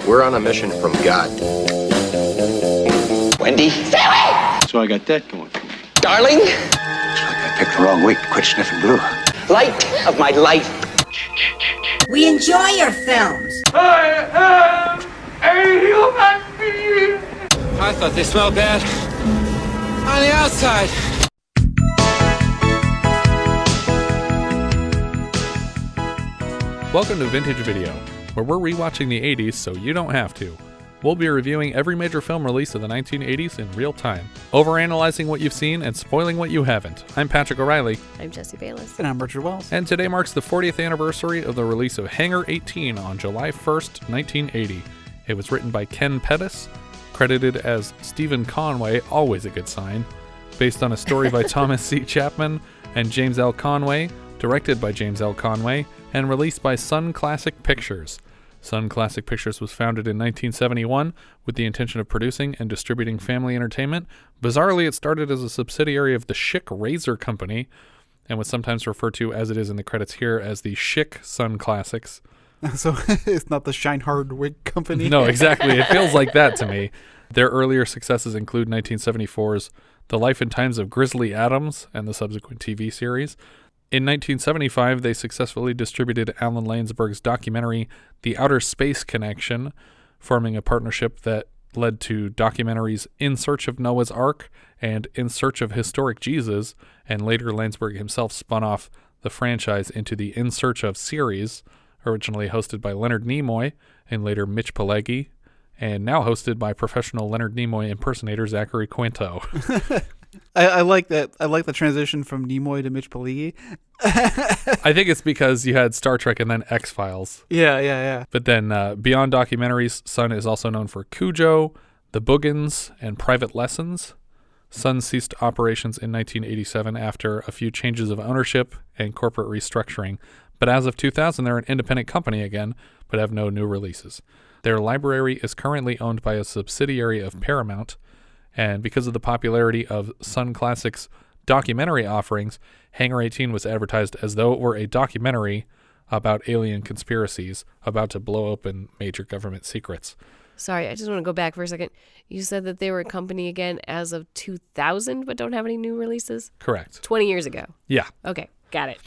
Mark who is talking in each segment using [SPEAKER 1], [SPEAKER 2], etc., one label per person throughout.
[SPEAKER 1] We're on a mission from God.
[SPEAKER 2] Wendy? Stay away!
[SPEAKER 3] So I got that going for me.
[SPEAKER 2] Darling?
[SPEAKER 4] Looks like I picked the wrong week to quit sniffing glue.
[SPEAKER 2] Light of my life.
[SPEAKER 5] We enjoy your films.
[SPEAKER 6] I am a human being.
[SPEAKER 7] I thought they smelled bad on the outside.
[SPEAKER 8] Welcome to Vintage Video, where we're rewatching the 80s so you don't have to. We'll be reviewing every major film release of the 1980s in real time, overanalyzing what you've seen and spoiling what you haven't. I'm Patrick O'Reilly.
[SPEAKER 9] I'm Jesse Bayless.
[SPEAKER 10] And I'm Richard Wells.
[SPEAKER 8] And today marks the 40th anniversary of the release of Hangar 18 on July 1st, 1980. It was written by Ken Pettus, credited as Stephen Conway, always a good sign, based on a story by Thomas C. Chapman and James L. Conway, directed by James L. Conway, and released by Sun Classic Pictures. Sun Classic Pictures was founded in 1971 with the intention of producing and distributing family entertainment. Bizarrely, it started as a subsidiary of the Schick Razor Company and was sometimes referred to, as it is in the credits here, as the Schick Sun Classics.
[SPEAKER 10] So it's not the Shine Hard Wig Company?
[SPEAKER 8] No, exactly. It feels like that to me. Their earlier successes include 1974's The Life and Times of Grizzly Adams and the subsequent TV series. In 1975, they successfully distributed Alan Lansberg's documentary, The Outer Space Connection, forming a partnership that led to documentaries In Search of Noah's Ark and In Search of Historic Jesus, and later Lansberg himself spun off the franchise into the In Search of series, originally hosted by Leonard Nimoy and later Mitch Pileggi, and now hosted by professional Leonard Nimoy impersonator Zachary Quinto.
[SPEAKER 10] I like that. I like the transition from Nimoy to Mitch Pileggi.
[SPEAKER 8] I think it's because you had Star Trek and then X-Files.
[SPEAKER 10] Yeah.
[SPEAKER 8] But then beyond documentaries, Sun is also known for Cujo, The Boogans, and Private Lessons. Sun ceased operations in 1987 after a few changes of ownership and corporate restructuring. But as of 2000, they're an independent company again, but have no new releases. Their library is currently owned by a subsidiary of Paramount, and because of the popularity of Sun Classic's documentary offerings, Hangar 18 was advertised as though it were a documentary about alien conspiracies about to blow open major government secrets.
[SPEAKER 9] Sorry, I just want to go back for a second. You said that they were a company again as of 2000, but don't have any new releases?
[SPEAKER 8] Correct.
[SPEAKER 9] 20 years ago?
[SPEAKER 8] Yeah.
[SPEAKER 9] Okay, got it.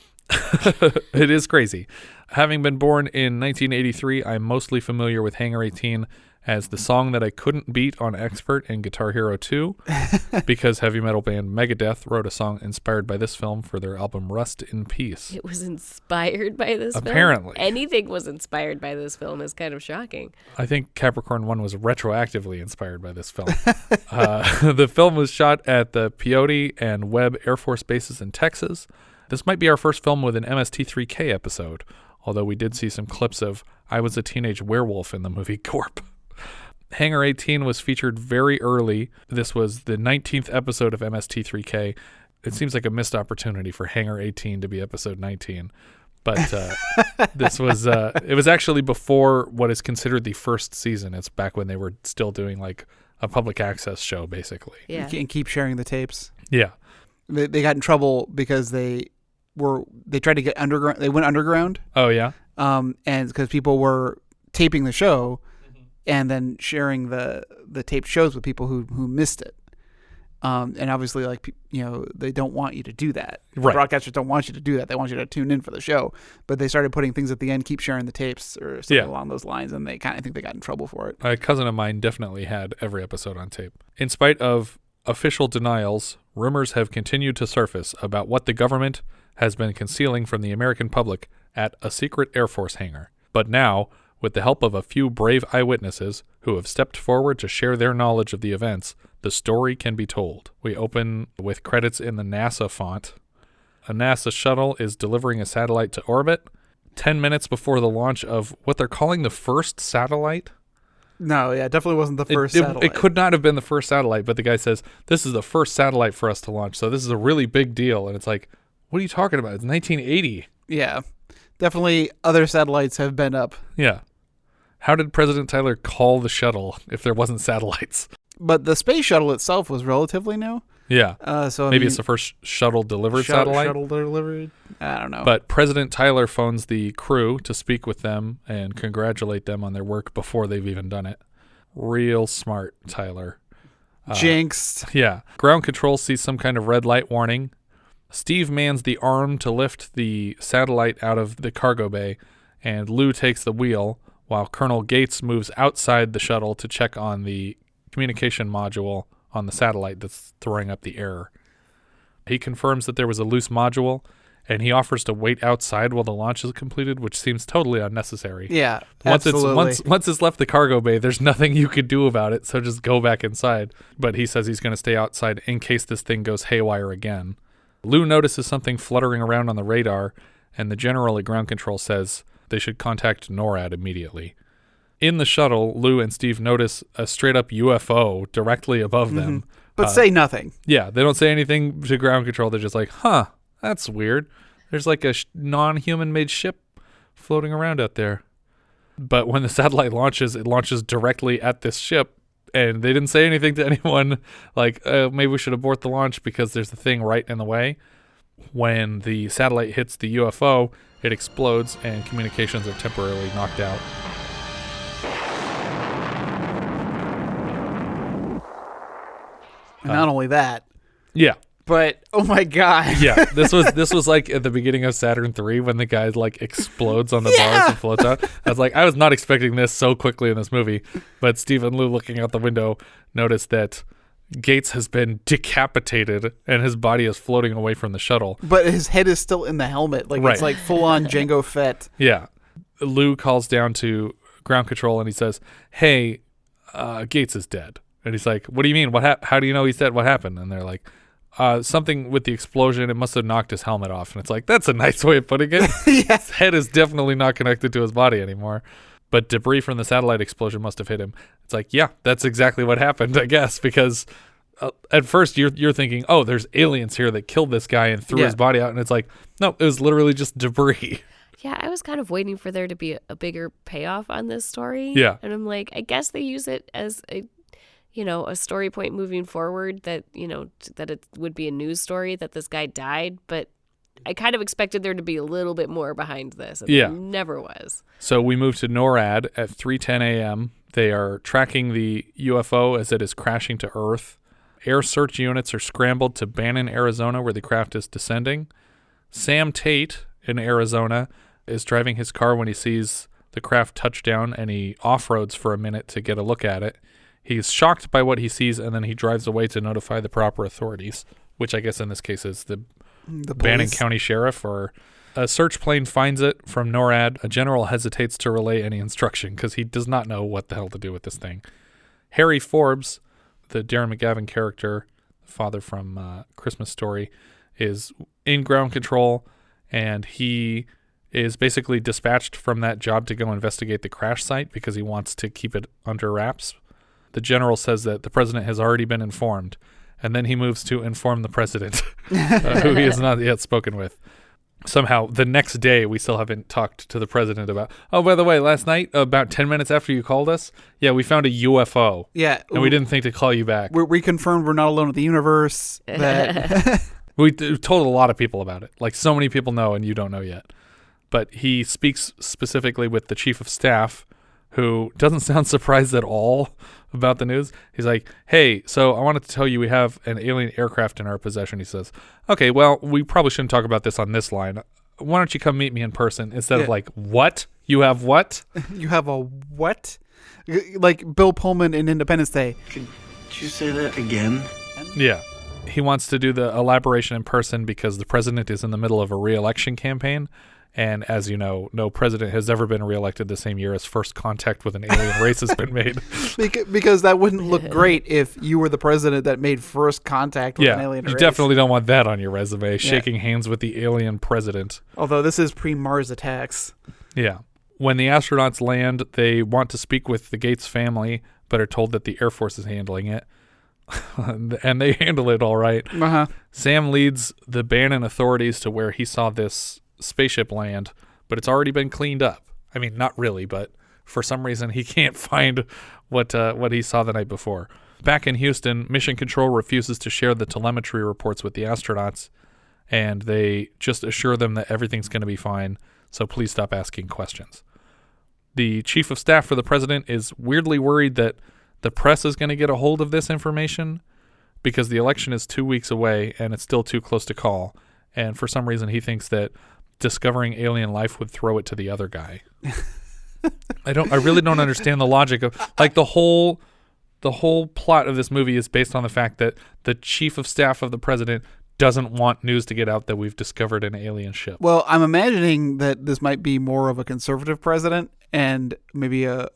[SPEAKER 8] It is crazy. Having been born in 1983, I'm mostly familiar with Hangar 18 as the song that I couldn't beat on Expert and Guitar Hero 2 because heavy metal band Megadeth wrote a song inspired by this film for their album Rust in Peace.
[SPEAKER 9] It was inspired by this film?
[SPEAKER 8] Apparently.
[SPEAKER 9] Anything was inspired by this film is kind of shocking.
[SPEAKER 8] I think Capricorn 1 was retroactively inspired by this film. The film was shot at the Peyote and Webb Air Force bases in Texas. This might be our first film with an MST3K episode, although we did see some clips of I Was a Teenage Werewolf in the movie Corp. Hangar 18 was featured very early. This was the 19th episode of MST3K. It seems like a missed opportunity for Hangar 18 to be episode 19. But this was, it was actually before what is considered the first season. It's back when they were still doing like a public access show, basically.
[SPEAKER 9] Yeah.
[SPEAKER 10] And keep sharing the tapes.
[SPEAKER 8] Yeah.
[SPEAKER 10] They got in trouble because they tried to get underground. They went underground.
[SPEAKER 8] Oh, yeah?
[SPEAKER 10] And because people were taping the show and then sharing the taped shows with people who missed it. And obviously, they don't want you to do that.
[SPEAKER 8] Right.
[SPEAKER 10] Broadcasters don't want you to do that. They want you to tune in for the show. But they started putting things at the end, keep sharing the tapes or something along those lines, and I think they got in trouble for it.
[SPEAKER 8] A cousin of mine definitely had every episode on tape. In spite of official denials, rumors have continued to surface about what the government has been concealing from the American public at a secret Air Force hangar. But now, with the help of a few brave eyewitnesses who have stepped forward to share their knowledge of the events, the story can be told. We open with credits in the NASA font. A NASA shuttle is delivering a satellite to orbit 10 minutes before the launch of what they're calling the first satellite.
[SPEAKER 10] No, yeah, it definitely wasn't the first satellite.
[SPEAKER 8] It could not have been the first satellite, but the guy says, this is the first satellite for us to launch, so this is a really big deal. And it's like, what are you talking about? It's 1980.
[SPEAKER 10] Yeah, definitely other satellites have been up.
[SPEAKER 8] Yeah. How did President Tyler call the shuttle if there wasn't satellites?
[SPEAKER 10] But the space shuttle itself was relatively new.
[SPEAKER 8] Yeah.
[SPEAKER 10] So
[SPEAKER 8] Maybe it's the first shuttle delivered satellite.
[SPEAKER 10] Shuttle delivered. I don't know.
[SPEAKER 8] But President Tyler phones the crew to speak with them and congratulate them on their work before they've even done it. Real smart, Tyler.
[SPEAKER 10] Jinxed.
[SPEAKER 8] Yeah. Ground control sees some kind of red light warning. Steve mans the arm to lift the satellite out of the cargo bay, and Lou takes the wheel while Colonel Gates moves outside the shuttle to check on the communication module on the satellite that's throwing up the error. He confirms that there was a loose module, and he offers to wait outside while the launch is completed, which seems totally unnecessary.
[SPEAKER 10] Yeah,
[SPEAKER 8] Once
[SPEAKER 10] absolutely.
[SPEAKER 8] once it's left the cargo bay, there's nothing you could do about it, so just go back inside. But he says he's going to stay outside in case this thing goes haywire again. Lou notices something fluttering around on the radar, and the general at ground control says they should contact NORAD immediately. In the shuttle, Lou and Steve notice a straight-up UFO directly above them.
[SPEAKER 10] But say nothing.
[SPEAKER 8] Yeah, they don't say anything to ground control. They're just like, huh, that's weird. There's like a non-human-made ship floating around out there. But when the satellite launches, it launches directly at this ship, and they didn't say anything to anyone like, maybe we should abort the launch because there's a thing right in the way. When the satellite hits the UFO, it explodes, and communications are temporarily knocked out.
[SPEAKER 10] And not only that,
[SPEAKER 8] Yeah.
[SPEAKER 10] but oh my god.
[SPEAKER 8] Yeah, this was like at the beginning of Saturn III when the guy like explodes on the bars and floats out. I was not expecting this so quickly in this movie, but Steve and Lou, looking out the window, noticed that Gates has been decapitated and his body is floating away from the shuttle.
[SPEAKER 10] But his head is still in the helmet. Like
[SPEAKER 8] Right.
[SPEAKER 10] It's like full on Jango Fett.
[SPEAKER 8] Yeah. Lou calls down to ground control and he says, "Hey, Gates is dead." And he's like, "What do you mean? How do you know he's dead? What happened?" And they're like, something with the explosion. It must have knocked his helmet off. And it's like, that's a nice way of putting it. His head is definitely not connected to his body anymore. But debris from the satellite explosion must have hit him. It's like, yeah, that's exactly what happened, I guess, because at first you're thinking, oh, there's aliens here that killed this guy and threw his body out. And it's like, no, it was literally just debris.
[SPEAKER 9] Yeah, I was kind of waiting for there to be a bigger payoff on this story.
[SPEAKER 8] Yeah.
[SPEAKER 9] And I'm like, I guess they use it as a story point moving forward that it would be a news story that this guy died. But I kind of expected there to be a little bit more behind this. And there never was.
[SPEAKER 8] So we move to NORAD at 3:10 a.m. They are tracking the UFO as it is crashing to Earth. Air search units are scrambled to Bannon, Arizona, where the craft is descending. Sam Tate in Arizona is driving his car when he sees the craft touch down, and he off-roads for a minute to get a look at it. He's shocked by what he sees, and then he drives away to notify the proper authorities, which I guess in this case is the Bannon County Sheriff. Or a search plane finds it from NORAD. A general hesitates to relay any instruction because he does not know what the hell to do with this thing. Harry Forbes, the Darren McGavin character, father from Christmas Story, is in ground control, and he is basically dispatched from that job to go investigate the crash site because he wants to keep it under wraps. The general says that the president has already been informed, and then he moves to inform the president, who he has not yet spoken with. Somehow, the next day, we still haven't talked to the president about, oh, by the way, last night, about 10 minutes after you called us, we found a UFO.
[SPEAKER 10] Yeah.
[SPEAKER 8] And we didn't think to call you back.
[SPEAKER 10] We confirmed we're not alone with the universe. That
[SPEAKER 8] We told a lot of people about it. Like, so many people know, and you don't know yet. But he speaks specifically with the chief of staff, who doesn't sound surprised at all about the news. He's like, hey, so I wanted to tell you we have an alien aircraft in our possession. He says, okay, well, we probably shouldn't talk about this on this line. Why don't you come meet me in person instead of like, what? You have what?
[SPEAKER 10] You have a what? Like Bill Pullman in Independence Day.
[SPEAKER 1] Could you say that again?
[SPEAKER 8] Yeah. He wants to do the elaboration in person because the president is in the middle of a re-election campaign. And as you know, no president has ever been reelected the same year as first contact with an alien race has been made.
[SPEAKER 10] Because that wouldn't look great if you were the president that made first contact with an alien race.
[SPEAKER 8] You definitely don't want that on your resume, shaking hands with the alien president.
[SPEAKER 10] Although this is pre-Mars attacks.
[SPEAKER 8] Yeah. When the astronauts land, they want to speak with the Gates family, but are told that the Air Force is handling it. And they handle it all right.
[SPEAKER 10] Uh-huh.
[SPEAKER 8] Sam leads the Bannon authorities to where he saw this spaceship land, but it's already been cleaned up. I mean, not really, but for some reason he can't find what he saw the night before. Back in Houston, Mission Control refuses to share the telemetry reports with the astronauts, and they just assure them that everything's going to be fine, so please stop asking questions. The chief of staff for the president is weirdly worried that the press is going to get a hold of this information because the election is 2 weeks away and it's still too close to call. And for some reason, he thinks that discovering alien life would throw it to the other guy. I really don't understand the logic of like the whole plot of this movie is based on the fact that the chief of staff of the president doesn't want news to get out that we've discovered an alien ship.
[SPEAKER 10] Well, I'm imagining that this might be more of a conservative president and maybe a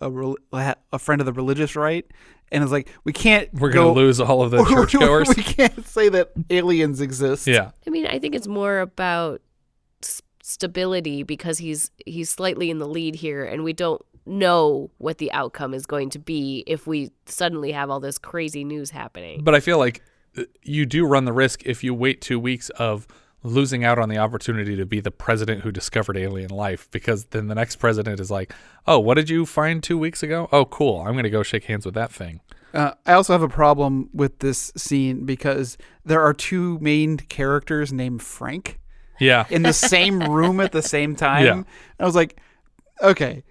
[SPEAKER 10] friend of the religious right. And it's like, we're going
[SPEAKER 8] to lose all of the churchgoers.
[SPEAKER 10] We can't say that aliens exist.
[SPEAKER 8] Yeah.
[SPEAKER 9] I mean, I think it's more about stability because he's slightly in the lead here, and we don't know what the outcome is going to be if we suddenly have all this crazy news happening.
[SPEAKER 8] But I feel like you do run the risk if you wait 2 weeks of losing out on the opportunity to be the president who discovered alien life, because then the next president is like, oh, what did you find 2 weeks ago? Oh, cool. I'm going to go shake hands with that thing.
[SPEAKER 10] I also have a problem with this scene because there are two main characters named Frank in the same room at the same time.
[SPEAKER 8] Yeah.
[SPEAKER 10] I was like, okay.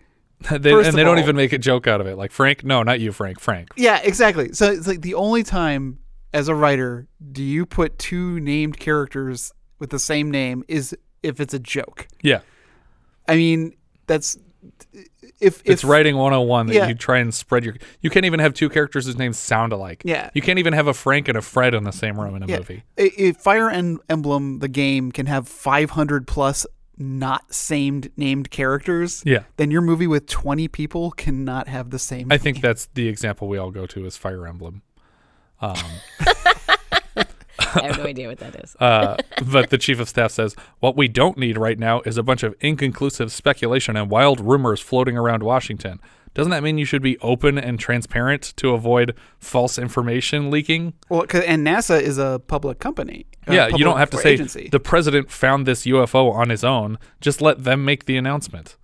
[SPEAKER 8] They don't even make a joke out of it. Like, Frank? No, not you, Frank. Frank.
[SPEAKER 10] Yeah, exactly. So it's like the only time as a writer do you put two named characters with the same name is if it's a joke.
[SPEAKER 8] Yeah.
[SPEAKER 10] I mean, that's if
[SPEAKER 8] it's writing 101 that you try and spread you can't even have two characters whose names sound alike.
[SPEAKER 10] Yeah.
[SPEAKER 8] You can't even have a Frank and a Fred in the same room in a movie.
[SPEAKER 10] If Fire Emblem, the game, can have 500 plus not same named characters, then your movie with 20 people cannot have the same
[SPEAKER 8] I think that's the example we all go to is Fire Emblem.
[SPEAKER 9] I have no idea what that is.
[SPEAKER 8] But the chief of staff says, what we don't need right now is a bunch of inconclusive speculation and wild rumors floating around Washington. Doesn't that mean you should be open and transparent to avoid false information leaking?
[SPEAKER 10] Well, and NASA is a public company.
[SPEAKER 8] You don't have to say
[SPEAKER 10] agency.
[SPEAKER 8] The president found this UFO on his own. Just let them make the announcement.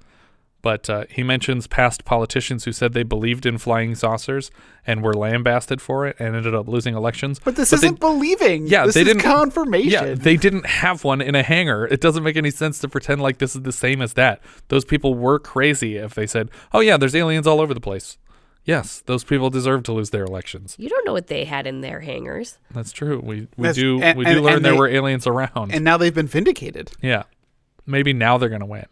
[SPEAKER 8] But he mentions past politicians who said they believed in flying saucers and were lambasted for it and ended up losing elections.
[SPEAKER 10] But this isn't believing.
[SPEAKER 8] Yeah,
[SPEAKER 10] this is confirmation.
[SPEAKER 8] Yeah, they didn't have one in a hangar. It doesn't make any sense to pretend like this is the same as that. Those people were crazy if they said, oh yeah, there's aliens all over the place. Yes, those people deserve to lose their elections.
[SPEAKER 9] You don't know what they had in their hangars.
[SPEAKER 8] That's true. We do learn there were aliens around.
[SPEAKER 10] And now they've been vindicated.
[SPEAKER 8] Yeah. Maybe now they're going to win.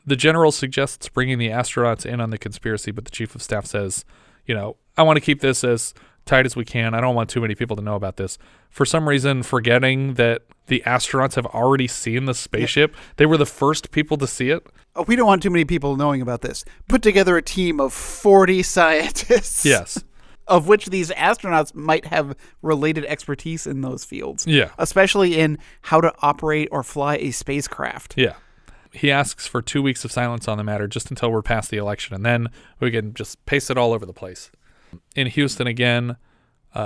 [SPEAKER 8] The general suggests bringing the astronauts in on the conspiracy, but the chief of staff says, I want to keep this as tight as we can. I don't want too many people to know about this. For some reason, forgetting that the astronauts have already seen the spaceship. Yeah. They were the first people to see it.
[SPEAKER 10] Oh, we don't want too many people knowing about this. Put together a team of 40 scientists.
[SPEAKER 8] Yes.
[SPEAKER 10] Of which these astronauts might have related expertise in those fields.
[SPEAKER 8] Yeah.
[SPEAKER 10] Especially in how to operate or fly a spacecraft.
[SPEAKER 8] Yeah. He asks for 2 weeks of silence on the matter just until we're past the election, and then we can just paste it all over the place. In Houston again,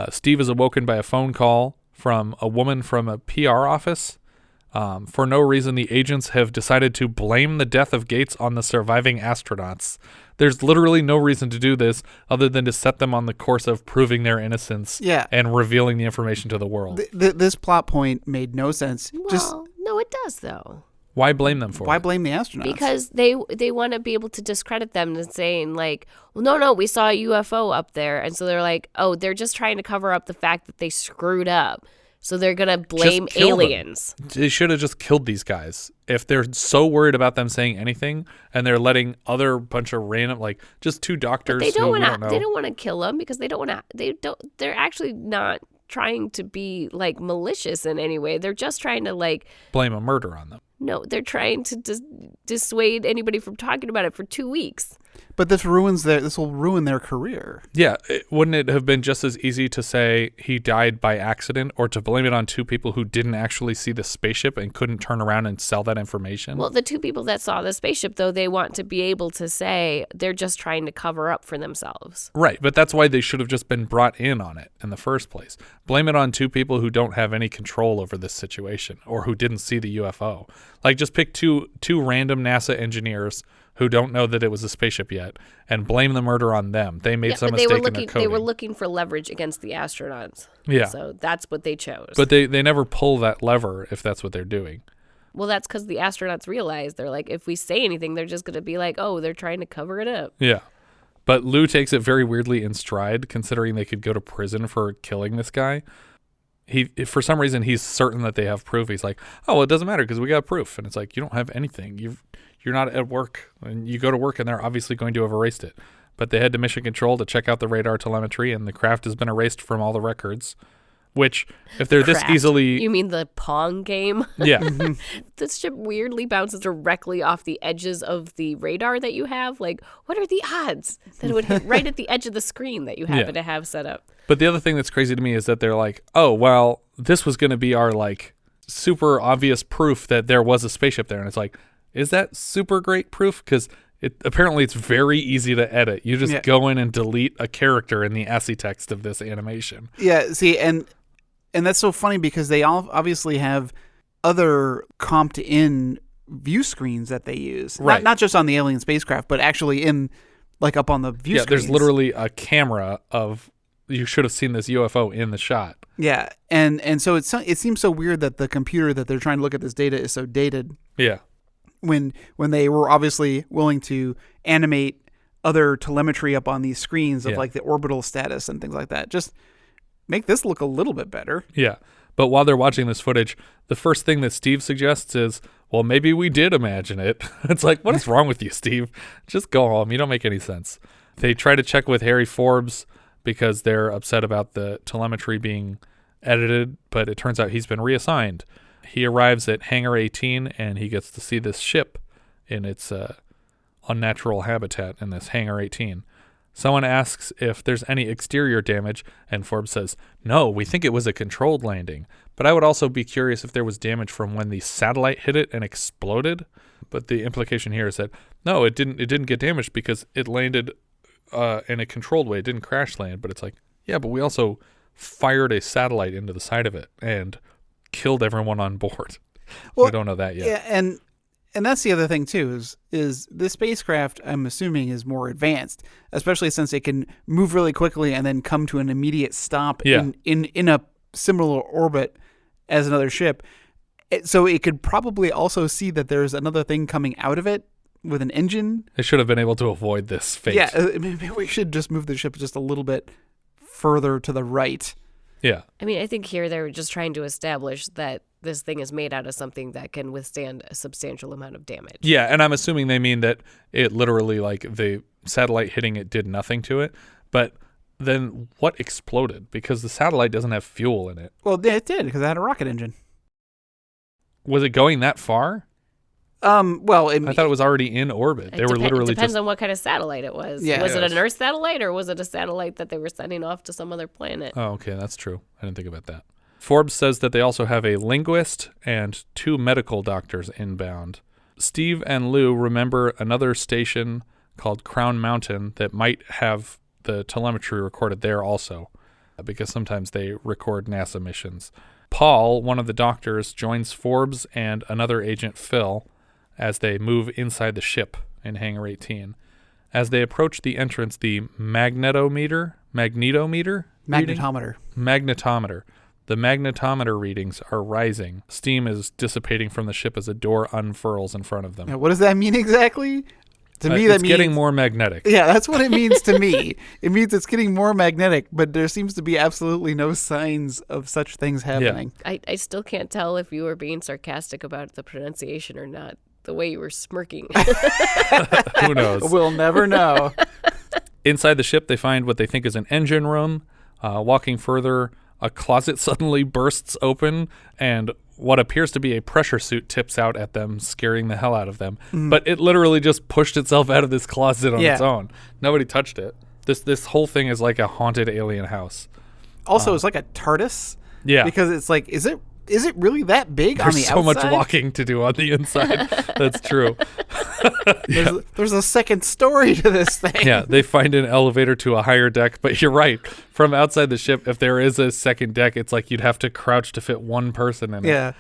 [SPEAKER 8] Steve is awoken by a phone call from a woman from a PR office. For no reason, the agents have decided to blame the death of Gates on the surviving astronauts. There's literally no reason to do this other than to set them on the course of proving their innocence and revealing the information to the world.
[SPEAKER 10] This plot point made no sense.
[SPEAKER 9] Well, no, it does, though.
[SPEAKER 8] Why blame them for it?
[SPEAKER 10] Why blame the astronauts?
[SPEAKER 9] Because they want to be able to discredit them and saying like, well, no, we saw a UFO up there. And so they're like, oh, they're just trying to cover up the fact that they screwed up. So they're going to blame aliens.
[SPEAKER 8] They should have just killed these guys. If they're so worried about them saying anything and they're letting other bunch of random, like just two doctors
[SPEAKER 9] they don't
[SPEAKER 8] who
[SPEAKER 9] want to kill them because they're actually not trying to be like malicious in any way. They're just trying to like
[SPEAKER 8] blame a murder on them.
[SPEAKER 9] No, they're trying to dissuade anybody from talking about it for 2 weeks.
[SPEAKER 10] But this will ruin their career.
[SPEAKER 8] Yeah, wouldn't it have been just as easy to say he died by accident or to blame it on two people who didn't actually see the spaceship and couldn't turn around and sell that information?
[SPEAKER 9] Well, the two people that saw the spaceship, though, they want to be able to say they're just trying to cover up for themselves.
[SPEAKER 8] Right, but that's why they should have just been brought in on it in the first place. Blame it on two people who don't have any control over this situation or who didn't see the UFO. Like, just pick two random NASA engineers who don't know that it was a spaceship yet and blame the murder on them. They made some mistake in their coding.
[SPEAKER 9] They were looking for leverage against the astronauts.
[SPEAKER 8] Yeah.
[SPEAKER 9] So that's what they chose.
[SPEAKER 8] But they never pull that lever if that's what they're doing.
[SPEAKER 9] Well, that's because the astronauts realize they're like, if we say anything, they're just going to be like, oh, they're trying to cover it up.
[SPEAKER 8] Yeah. But Lou takes it very weirdly in stride, considering they could go to prison for killing this guy. For some reason, he's certain that they have proof. He's like, oh, well, it doesn't matter because we got proof. And it's like, you don't have anything. You're not at work. And you go to work and they're obviously going to have erased it. But they head to Mission Control to check out the radar telemetry, and the craft has been erased from all the records. Which, if they're this easily...
[SPEAKER 9] You mean the Pong game?
[SPEAKER 8] Yeah.
[SPEAKER 9] This ship weirdly bounces directly off the edges of the radar that you have. Like, what are the odds that it would hit right at the edge of the screen that you happen to have set up?
[SPEAKER 8] But the other thing that's crazy to me is that they're like, oh, well, this was going to be our, like, super obvious proof that there was a spaceship there. And it's like, is that super great proof? Because apparently it's very easy to edit. You just go in and delete a character in the ASCII text of this animation.
[SPEAKER 10] Yeah, see, and that's so funny because they all obviously have other comped in view screens that they use.
[SPEAKER 8] Right.
[SPEAKER 10] Not just on the alien spacecraft, but actually in, like, up on the view screens.
[SPEAKER 8] There's literally a camera of, you should have seen this UFO in the shot.
[SPEAKER 10] Yeah, and so it seems so weird that the computer that they're trying to look at this data is so dated.
[SPEAKER 8] Yeah.
[SPEAKER 10] When they were obviously willing to animate other telemetry up on these screens of, like, the orbital status and things like that. Just make this look a little bit better.
[SPEAKER 8] Yeah. But while they're watching this footage, the first thing that Steve suggests is, well, maybe we did imagine it. It's like, what is wrong with you, Steve? Just go home. You don't make any sense. They try to check with Harry Forbes because they're upset about the telemetry being edited, but it turns out he's been reassigned. He arrives at Hangar 18, and he gets to see this ship in its unnatural habitat in this Hangar 18. Someone asks if there's any exterior damage, and Forbes says, no, we think it was a controlled landing. But I would also be curious if there was damage from when the satellite hit it and exploded. But the implication here is that, no, it didn't get damaged because it landed in a controlled way. It didn't crash land. But it's like, yeah, but we also fired a satellite into the side of it and killed everyone on board. Well, we don't know that yet.
[SPEAKER 10] Yeah, and that's the other thing too is the spacecraft, I'm assuming, is more advanced, especially since it can move really quickly and then come to an immediate stop in a similar orbit as another ship. So it could probably also see that there's another thing coming out of it with an engine.
[SPEAKER 8] They should have been able to avoid this fate.
[SPEAKER 10] Yeah, maybe we should just move the ship just a little bit further to the right.
[SPEAKER 8] Yeah.
[SPEAKER 9] I mean, I think here they're just trying to establish that this thing is made out of something that can withstand a substantial amount of damage.
[SPEAKER 8] Yeah, and I'm assuming they mean that it literally, like, the satellite hitting it did nothing to it. But then what exploded? Because the satellite doesn't have fuel in it.
[SPEAKER 10] Well, it did, because it had a rocket engine.
[SPEAKER 8] Was it going that far?
[SPEAKER 10] Well,
[SPEAKER 8] I thought it was already in orbit. They were literally
[SPEAKER 9] depends on what kind of satellite it was.
[SPEAKER 10] Yeah,
[SPEAKER 9] was it an Earth satellite or was it a satellite that they were sending off to some other planet?
[SPEAKER 8] Oh, okay, that's true. I didn't think about that. Forbes says that they also have a linguist and 2 medical doctors inbound. Steve and Lou remember another station called Crown Mountain that might have the telemetry recorded there also, because sometimes they record NASA missions. Paul, one of the doctors, joins Forbes and another agent, Phil, as they move inside the ship in Hangar 18. As they approach the entrance, the magnetometer. The magnetometer readings are rising. Steam is dissipating from the ship as a door unfurls in front of them.
[SPEAKER 10] Now, what does that mean exactly? To me, that
[SPEAKER 8] means getting more magnetic.
[SPEAKER 10] Yeah, that's what it means to me. It means it's getting more magnetic, but there seems to be absolutely no signs of such things happening.
[SPEAKER 9] Yeah. I still can't tell if you were being sarcastic about the pronunciation or not. The way you were smirking.
[SPEAKER 8] Who knows?
[SPEAKER 10] We'll never know.
[SPEAKER 8] Inside the ship, they find what they think is an engine room. Walking further, a closet suddenly bursts open, and what appears to be a pressure suit tips out at them, scaring the hell out of them. But it literally just pushed itself out of this closet on its own. Nobody touched it. This whole thing is like a haunted alien house.
[SPEAKER 10] Also, it's like a TARDIS.
[SPEAKER 8] Yeah.
[SPEAKER 10] Because it's like, is it really that big on the outside?
[SPEAKER 8] There's so much walking to do on the inside. That's true.
[SPEAKER 10] There's a second story to this thing.
[SPEAKER 8] Yeah, they find an elevator to a higher deck, but you're right. From outside the ship, if there is a second deck, it's like you'd have to crouch to fit one person in it.
[SPEAKER 10] Yeah.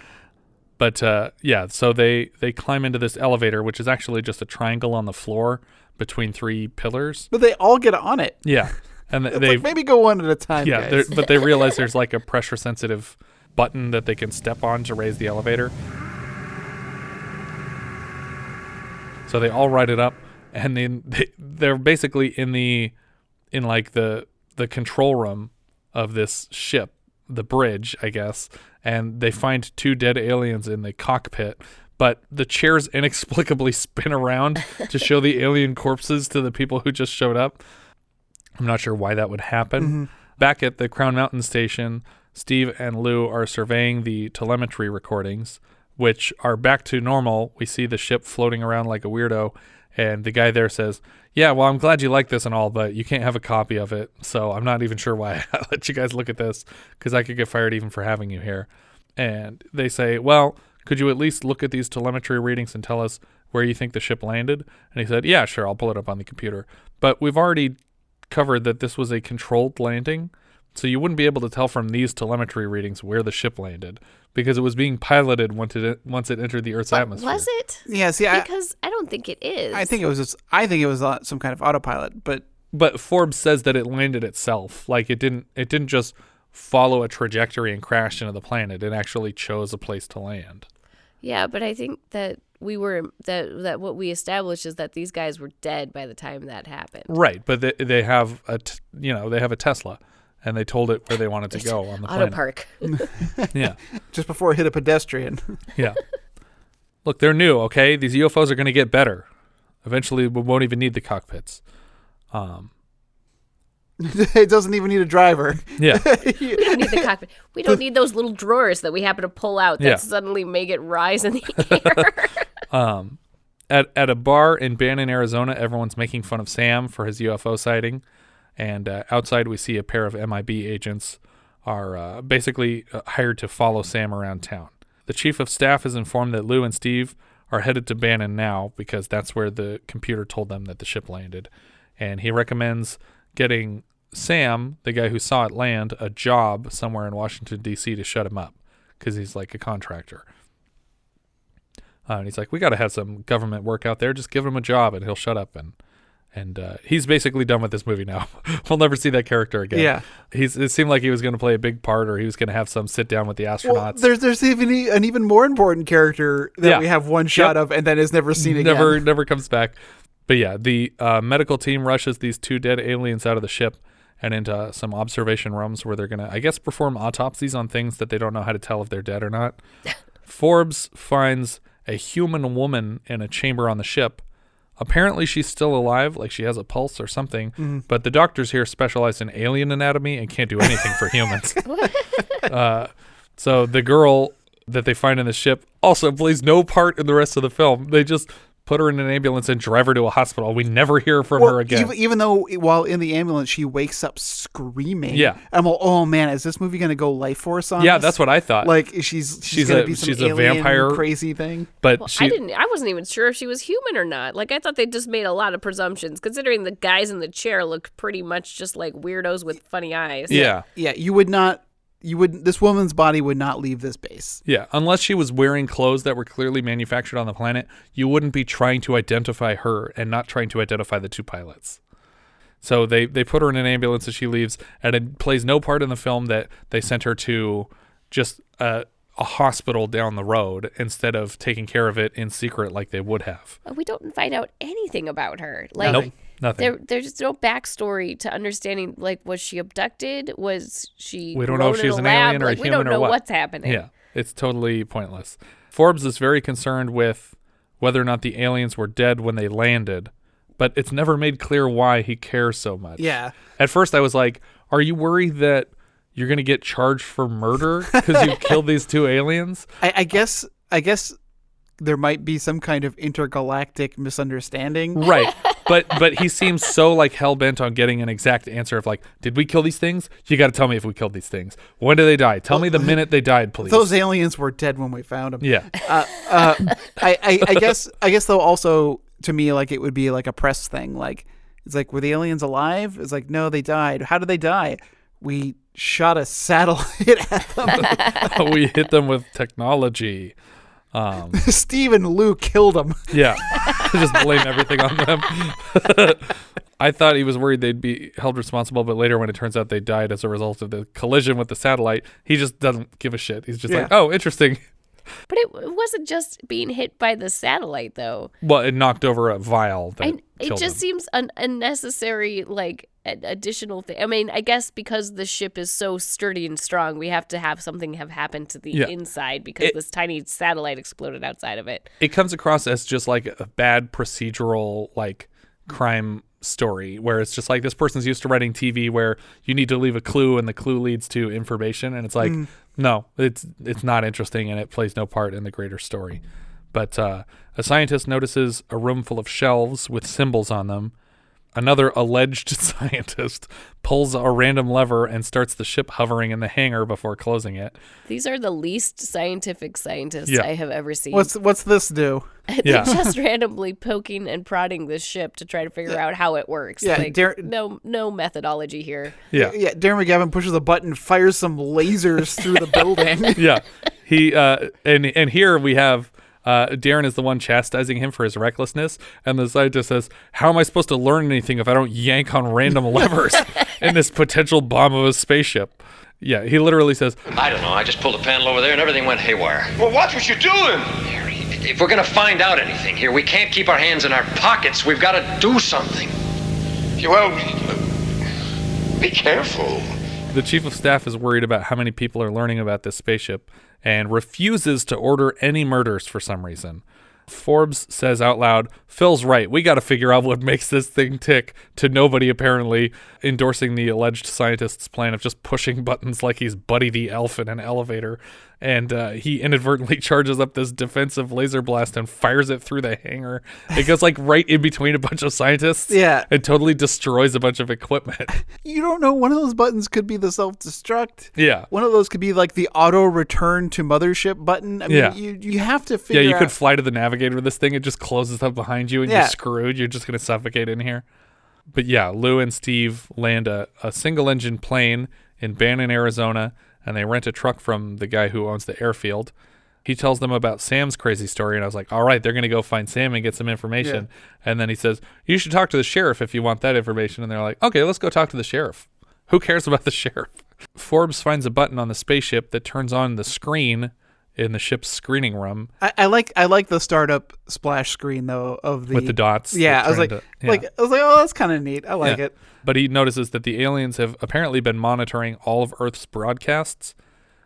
[SPEAKER 8] But so they climb into this elevator, which is actually just a triangle on the floor between 3 pillars.
[SPEAKER 10] But they all get on it.
[SPEAKER 8] Yeah. And they
[SPEAKER 10] like, maybe go one at a time, guys.
[SPEAKER 8] But they realize there's like a pressure sensitive button that they can step on to raise the elevator. So they all ride it up, and then they're basically in like the control room of this ship, the bridge, I guess, and they find 2 dead aliens in the cockpit, but the chairs inexplicably spin around to show the alien corpses to the people who just showed up. I'm not sure why that would happen. Mm-hmm. Back at the Crown Mountain station, Steve and Lou are surveying the telemetry recordings, which are back to normal. We see the ship floating around like a weirdo, and the guy there says, yeah, well, I'm glad you like this and all, but you can't have a copy of it, so I'm not even sure why I let you guys look at this, because I could get fired even for having you here. And they say, well, could you at least look at these telemetry readings and tell us where you think the ship landed? And he said, yeah, sure, I'll pull it up on the computer. But we've already covered that this was a controlled landing, so you wouldn't be able to tell from these telemetry readings where the ship landed, because it was being piloted once it entered the Earth's atmosphere.
[SPEAKER 9] Was it?
[SPEAKER 10] Yeah, see,
[SPEAKER 9] because I don't think it is.
[SPEAKER 10] I think it was some kind of autopilot,
[SPEAKER 8] but Forbes says that it landed itself. Like it didn't just follow a trajectory and crash into the planet. It actually chose a place to land.
[SPEAKER 9] Yeah, but I think that that what we established is that these guys were dead by the time that happened.
[SPEAKER 8] Right, but they have a Tesla, and they told it where they wanted to go on the
[SPEAKER 9] Auto
[SPEAKER 8] planet.
[SPEAKER 9] park.
[SPEAKER 8] Yeah,
[SPEAKER 10] just before it hit a pedestrian.
[SPEAKER 8] Yeah, look, they're new. Okay, these UFOs are going to get better. Eventually, we won't even need the cockpits.
[SPEAKER 10] It doesn't even need a driver.
[SPEAKER 8] Yeah.
[SPEAKER 9] We don't need the cockpit. We don't need those little drawers that we happen to pull out that suddenly make it rise in the air.
[SPEAKER 8] At a bar in Bannon, Arizona, everyone's making fun of Sam for his UFO sighting. And outside, we see a pair of MIB agents are basically hired to follow Sam around town. The chief of staff is informed that Lou and Steve are headed to Bannon now because that's where the computer told them that the ship landed. And he recommends getting Sam, the guy who saw it land, a job somewhere in Washington, D.C. to shut him up because he's like a contractor. And he's like, we got to have some government work out there. Just give him a job and he'll shut up. And he's basically done with this movie now. We'll never see that character again.
[SPEAKER 10] Yeah.
[SPEAKER 8] It seemed like he was going to play a big part, or he was going to have some sit down with the astronauts.
[SPEAKER 10] Well, there's even an even more important character that we have one shot of and then is never seen again.
[SPEAKER 8] Never comes back. But yeah, the medical team rushes these 2 dead aliens out of the ship and into some observation rooms where they're going to, I guess, perform autopsies on things that they don't know how to tell if they're dead or not. Forbes finds a human woman in a chamber on the ship. Apparently she's still alive, like she has a pulse or something, but the doctors here specialize in alien anatomy and can't do anything for humans. So the girl that they find in the ship also plays no part in the rest of the film. They just put her in an ambulance and drive her to a hospital. We never hear from her again.
[SPEAKER 10] Even though while in the ambulance, she wakes up screaming.
[SPEAKER 8] Yeah.
[SPEAKER 10] I'm like, oh man, is this movie going to go life force on us?
[SPEAKER 8] That's what I thought.
[SPEAKER 10] Like she's going to be some alien
[SPEAKER 8] vampire
[SPEAKER 10] crazy thing.
[SPEAKER 8] But
[SPEAKER 9] I wasn't even sure if she was human or not. Like I thought they just made a lot of presumptions, considering the guys in the chair looked pretty much just like weirdos with funny eyes.
[SPEAKER 8] Yeah.
[SPEAKER 10] Yeah, this woman's body would not leave this base.
[SPEAKER 8] Yeah, unless she was wearing clothes that were clearly manufactured on the planet, you wouldn't be trying to identify her and not trying to identify the 2 pilots. So they put her in an ambulance as she leaves, and it plays no part in the film that they sent her to just a hospital down the road instead of taking care of it in secret like they would have.
[SPEAKER 9] We don't find out anything about her. Like,
[SPEAKER 8] nope. Nothing.
[SPEAKER 9] There's no backstory to understanding, like, was she abducted? Was she
[SPEAKER 8] We don't know if she's an alien or a human or what.
[SPEAKER 9] We don't know what's happening.
[SPEAKER 8] Yeah, it's totally pointless. Forbes is very concerned with whether or not the aliens were dead when they landed, but it's never made clear why he cares so much.
[SPEAKER 10] Yeah.
[SPEAKER 8] At first I was like, are you worried that you're going to get charged for murder because you killed these 2 aliens?
[SPEAKER 10] I guess there might be some kind of intergalactic misunderstanding.
[SPEAKER 8] Right. But he seems so like hell-bent on getting an exact answer of like, did we kill these things? You got to tell me if we killed these things. When did they die? Tell me the minute they died, please.
[SPEAKER 10] Those aliens were dead when we found them.
[SPEAKER 8] Yeah.
[SPEAKER 10] I guess though also to me like it would be like a press thing. Like it's like, were the aliens alive? It's like, no, they died. How did they die? We shot a satellite at them.
[SPEAKER 8] We hit them with technology.
[SPEAKER 10] Steve and Lou killed him.
[SPEAKER 8] Yeah. Just blame everything on them. I thought he was worried they'd be held responsible, but later when it turns out they died as a result of the collision with the satellite, he just doesn't give a shit. He's just like, oh, interesting.
[SPEAKER 9] But it wasn't just being hit by the satellite, though.
[SPEAKER 8] Well, it knocked over a vial that
[SPEAKER 9] it
[SPEAKER 8] killed
[SPEAKER 9] just
[SPEAKER 8] him.
[SPEAKER 9] seems unnecessary, like, additional thing. I mean, I guess because the ship is so sturdy and strong, we have to have something have happened to the inside because this tiny satellite exploded outside of it.
[SPEAKER 8] It comes across as just like a bad procedural, like, crime story where it's just like this person's used to writing TV where you need to leave a clue and the clue leads to information, and it's like no, it's not interesting and it plays no part in the greater story. But a scientist notices a room full of shelves with symbols on them. Another alleged scientist pulls a random lever and starts the ship hovering in the hangar before closing it.
[SPEAKER 9] These are the least scientific scientists I have ever seen.
[SPEAKER 10] What's this do?
[SPEAKER 9] They're just randomly poking and prodding this ship to try to figure out how it works.
[SPEAKER 10] Yeah,
[SPEAKER 9] like, no methodology here.
[SPEAKER 10] Yeah, Darren McGavin pushes a button, fires some lasers through the building.
[SPEAKER 8] Yeah, he and here we have. Darren is the one chastising him for his recklessness, and the scientist says, how am I supposed to learn anything if I don't yank on random levers in this potential bomb of a spaceship? Yeah, he literally says,
[SPEAKER 7] I don't know. I just pulled a panel over there and everything went haywire.
[SPEAKER 6] Well, watch what you're doing.
[SPEAKER 7] Harry, if we're going to find out anything here, we can't keep our hands in our pockets. We've got to do something.
[SPEAKER 6] Yeah, well, be careful.
[SPEAKER 8] the chief of staff is worried about how many people are learning about this spaceship and refuses to order any murders for some reason. Forbes says out loud, Phil's right, we got to figure out what makes this thing tick, to nobody apparently, endorsing the alleged scientist's plan of just pushing buttons like he's Buddy the Elf in an elevator. And he inadvertently charges up this defensive laser blast and fires it through the hangar. It goes like right in between a bunch of scientists.
[SPEAKER 10] Yeah.
[SPEAKER 8] And totally destroys a bunch of equipment.
[SPEAKER 10] You don't know, one of those buttons could be the self-destruct.
[SPEAKER 8] Yeah.
[SPEAKER 10] One of those could be like the auto return to mothership button. I mean, you have to figure out.
[SPEAKER 8] Yeah, you could fly to the navigator with this thing. It just closes up behind you and you're screwed. You're just going to suffocate in here. But yeah, Lou and Steve land a single-engine plane in Bannon, Arizona, and they rent a truck from the guy who owns the airfield. He tells them about Sam's crazy story, and I was like, all right, they're going to go find Sam and get some information. Yeah. And then he says, you should talk to the sheriff if you want that information. And they're like, okay, let's go talk to the sheriff. Who cares about the sheriff? Forbes finds a button on the spaceship that turns on the screen in the ship's screening room.
[SPEAKER 10] I like the startup splash screen though of the
[SPEAKER 8] with the dots.
[SPEAKER 10] Yeah, I was like, oh, that's kind of neat. I like it.
[SPEAKER 8] But he notices that the aliens have apparently been monitoring all of Earth's broadcasts.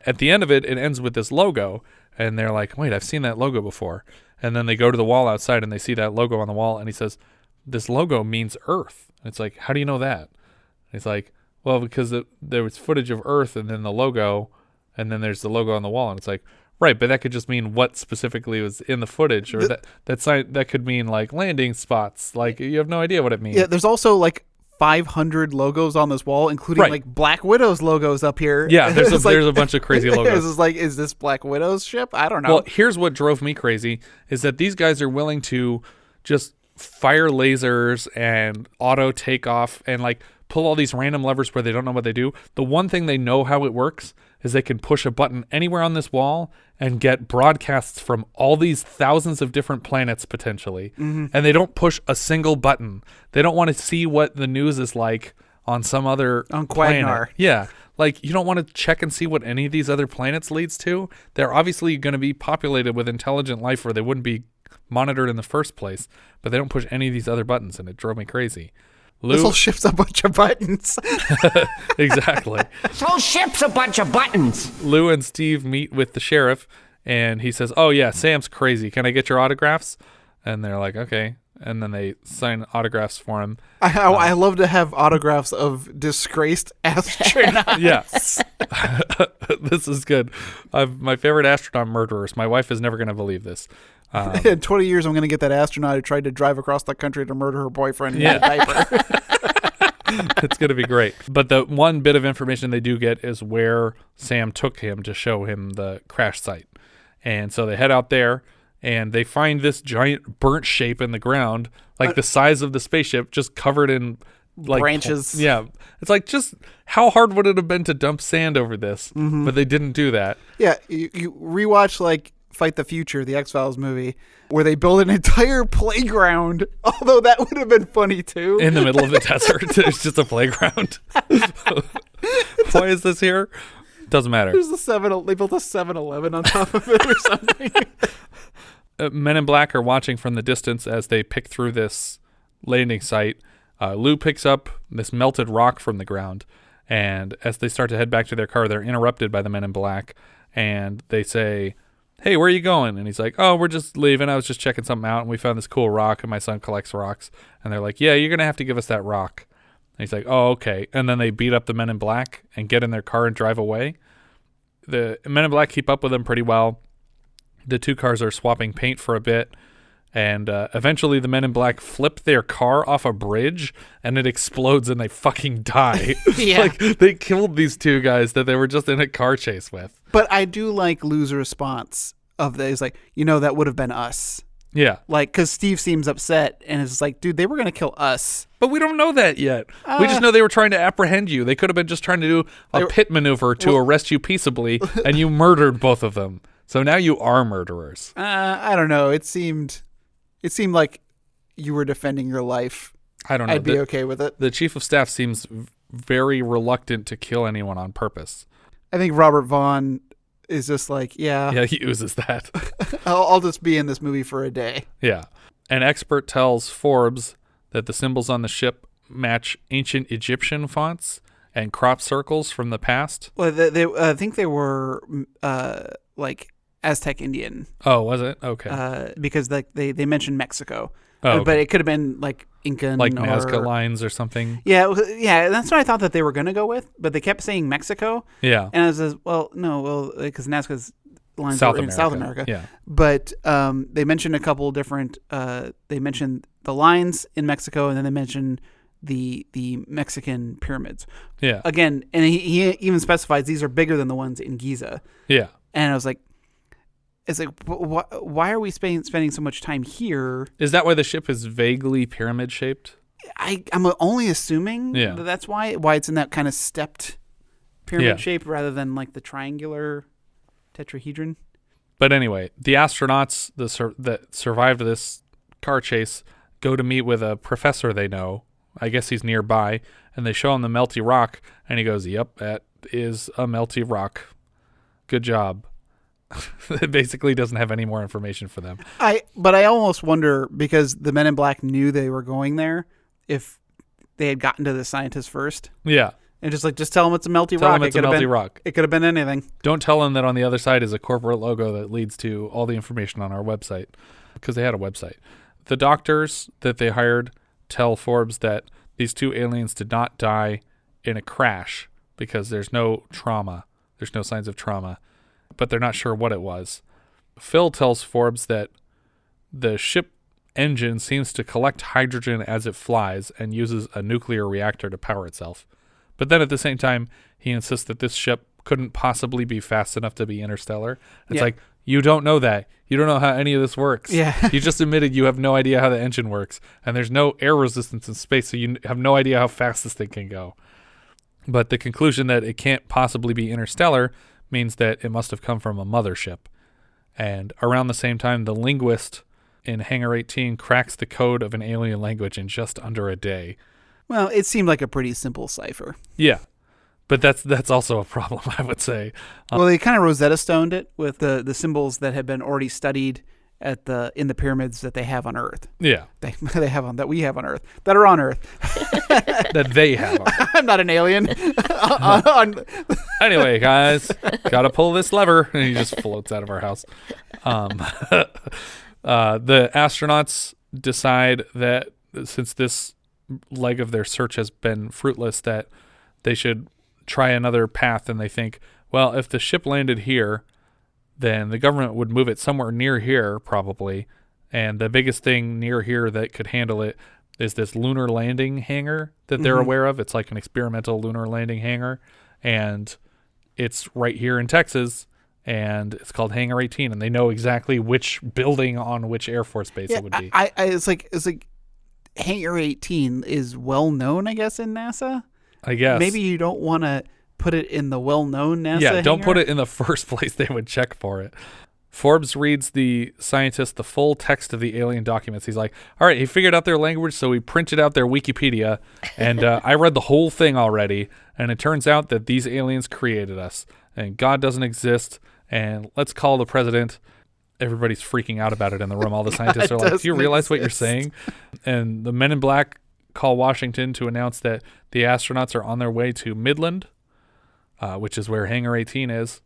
[SPEAKER 8] At the end of it, it ends with this logo, and they're like, wait, I've seen that logo before. And then they go to the wall outside and they see that logo on the wall, and he says, this logo means Earth. And it's like, how do you know that? And he's like, well, because there was footage of Earth and then the logo, and then there's the logo on the wall, and it's like, right, but that could just mean what specifically was in the footage, or that could mean like landing spots. Like you have no idea what it means.
[SPEAKER 10] Yeah, there's also like 500 logos on this wall, including like Black Widow's logos up here.
[SPEAKER 8] Yeah, there's a bunch of crazy logos.
[SPEAKER 10] It's like, is this Black Widow's ship? I don't know.
[SPEAKER 8] Well, here's what drove me crazy is that these guys are willing to just fire lasers and auto takeoff and like pull all these random levers where they don't know what they do. The one thing they know how it works is they can push a button anywhere on this wall and get broadcasts from all these thousands of different planets potentially. Mm-hmm. And they don't push a single button. They don't want to see what the news is like on some other planet. Yeah. Like you don't want to check and see what any of these other planets leads to. They're obviously going to be populated with intelligent life or they wouldn't be monitored in the first place, but they don't push any of these other buttons, and it drove me crazy.
[SPEAKER 10] This whole ship's a bunch of buttons.
[SPEAKER 8] Exactly.
[SPEAKER 2] This whole ship's a bunch of buttons.
[SPEAKER 8] Lou and Steve meet with the sheriff, and he says, oh, yeah, Sam's crazy. Can I get your autographs? And they're like, okay. And then they sign autographs for him.
[SPEAKER 10] I love to have autographs of disgraced astronauts.
[SPEAKER 8] Yes. This is good. My favorite astronaut murderers. My wife is never going to believe this.
[SPEAKER 10] In 20 years, I'm going to get that astronaut who tried to drive across the country to murder her boyfriend in a diaper.
[SPEAKER 8] It's going to be great. But the one bit of information they do get is where Sam took him to show him the crash site. And so they head out there, and they find this giant burnt shape in the ground, like the size of the spaceship, just covered in like
[SPEAKER 10] branches.
[SPEAKER 8] Yeah. It's like, just how hard would it have been to dump sand over this? Mm-hmm. But they didn't do that.
[SPEAKER 10] Yeah. You rewatch like Fight the Future, the X-Files movie, where they build an entire playground, although that would have been funny too.
[SPEAKER 8] In the middle of the desert, there's just a playground. Why is this here? Doesn't matter.
[SPEAKER 10] There's they built a 7-Eleven on top of it or something.
[SPEAKER 8] Men in Black are watching from the distance as they pick through this landing site. Lou picks up this melted rock from the ground, and as they start to head back to their car, they're interrupted by the Men in Black, and they say, "Hey, where are you going?" And he's like, "Oh, we're just leaving. I was just checking something out, and we found this cool rock, and my son collects rocks." And they're like, "Yeah, you're going to have to give us that rock." And he's like, "Oh, okay." And then they beat up the Men in Black and get in their car and drive away. The Men in Black keep up with them pretty well. The two cars are swapping paint for a bit, and eventually the Men in Black flip their car off a bridge, and it explodes, and they fucking die.
[SPEAKER 10] Yeah.
[SPEAKER 8] Like, they killed these two guys that they were just in a car chase with.
[SPEAKER 10] But I do like Lou's response of that. He's like, that would have been us.
[SPEAKER 8] Yeah.
[SPEAKER 10] Like, because Steve seems upset, and it's like, dude, they were going to kill us.
[SPEAKER 8] But we don't know that yet. We just know they were trying to apprehend you. They could have been just trying to do a pit maneuver to arrest you peaceably, and you murdered both of them. So now you are murderers.
[SPEAKER 10] I don't know. It seemed like you were defending your life.
[SPEAKER 8] I don't know.
[SPEAKER 10] I'd be okay with it.
[SPEAKER 8] The chief of staff seems very reluctant to kill anyone on purpose.
[SPEAKER 10] I think Robert Vaughn is just like,
[SPEAKER 8] Yeah, he uses that.
[SPEAKER 10] I'll just be in this movie for a day.
[SPEAKER 8] Yeah. An expert tells Forbes that the symbols on the ship match ancient Egyptian fonts and crop circles from the past.
[SPEAKER 10] Well, I think they were like Aztec Indian.
[SPEAKER 8] Oh, was it? Okay.
[SPEAKER 10] Because they mentioned Mexico.
[SPEAKER 8] Oh, okay.
[SPEAKER 10] But it could have been like Incan,
[SPEAKER 8] like Nazca lines or something.
[SPEAKER 10] Yeah, that's what I thought that they were going to go with, but they kept saying Mexico.
[SPEAKER 8] Yeah.
[SPEAKER 10] And I was like, because Nazca's lines
[SPEAKER 8] South
[SPEAKER 10] were in
[SPEAKER 8] America.
[SPEAKER 10] South America.
[SPEAKER 8] Yeah.
[SPEAKER 10] But they mentioned a couple different, they mentioned the lines in Mexico, and then they mentioned the Mexican pyramids.
[SPEAKER 8] Yeah.
[SPEAKER 10] Again, and he even specifies these are bigger than the ones in Giza.
[SPEAKER 8] Yeah.
[SPEAKER 10] And I was like, why are we spending so much time here?
[SPEAKER 8] Is that why the ship is vaguely pyramid shaped?
[SPEAKER 10] I'm only assuming that that's why it's in that kind of stepped pyramid shape rather than like the triangular tetrahedron.
[SPEAKER 8] But anyway, the astronauts that survived this car chase go to meet with a professor they know. I guess he's nearby, and they show him the melty rock, and he goes, "Yep, that is a melty rock. Good job." It basically doesn't have any more information for them.
[SPEAKER 10] But I almost wonder, because the Men in Black knew they were going there, if they had gotten to the scientists first.
[SPEAKER 8] Yeah.
[SPEAKER 10] And just tell them it's a melty rock.
[SPEAKER 8] Tell them it's a melty rock.
[SPEAKER 10] It could have been anything.
[SPEAKER 8] Don't tell them that on the other side is a corporate logo that leads to all the information on our website, because they had a website. The doctors that they hired tell Forbes that these two aliens did not die in a crash because there's no trauma. There's no signs of trauma, but they're not sure what it was. Phil tells Forbes that the ship engine seems to collect hydrogen as it flies and uses a nuclear reactor to power itself. But then at the same time, he insists that this ship couldn't possibly be fast enough to be interstellar. It's like, you don't know that. You don't know how any of this works.
[SPEAKER 10] Yeah.
[SPEAKER 8] You just admitted you have no idea how the engine works, and there's no air resistance in space, so you have no idea how fast this thing can go. But the conclusion that it can't possibly be interstellar means that it must have come from a mothership. And around the same time, the linguist in Hangar 18 cracks the code of an alien language in just under a day.
[SPEAKER 10] Well, it seemed like a pretty simple cipher.
[SPEAKER 8] Yeah. But that's also a problem, I would say.
[SPEAKER 10] Well, they kind of Rosetta Stoned it with the symbols that have been already studied in the pyramids that they have on Earth.
[SPEAKER 8] Yeah.
[SPEAKER 10] They have that we have on Earth, that are on Earth.
[SPEAKER 8] That they have on Earth.
[SPEAKER 10] I'm not an alien.
[SPEAKER 8] Anyway, guys, gotta pull this lever, and he just floats out of our house. The astronauts decide that since this leg of their search has been fruitless, that they should try another path, and they think, well, if the ship landed here, then the government would move it somewhere near here, probably, and the biggest thing near here that could handle it is this lunar landing hangar that they're aware of. It's like an experimental lunar landing hangar, and it's right here in Texas, and it's called Hangar 18, and they know exactly which building on which Air Force base it would be.
[SPEAKER 10] It's like Hangar 18 is well known, I guess, in NASA.
[SPEAKER 8] I guess.
[SPEAKER 10] Maybe you don't want to put it in the well-known NASA
[SPEAKER 8] Yeah, don't
[SPEAKER 10] hangar?
[SPEAKER 8] put it in the first place they would check for it. Forbes reads the scientist the full text of the alien documents. He's like, all right, he figured out their language, so he printed out their Wikipedia, and I read the whole thing already, and it turns out that these aliens created us, and God doesn't exist, and let's call the president. Everybody's freaking out about it in the room. All the scientists are like, do you realize what you're saying? And the men in black call Washington to announce that the astronauts are on their way to Midland, which is where Hangar 18 is.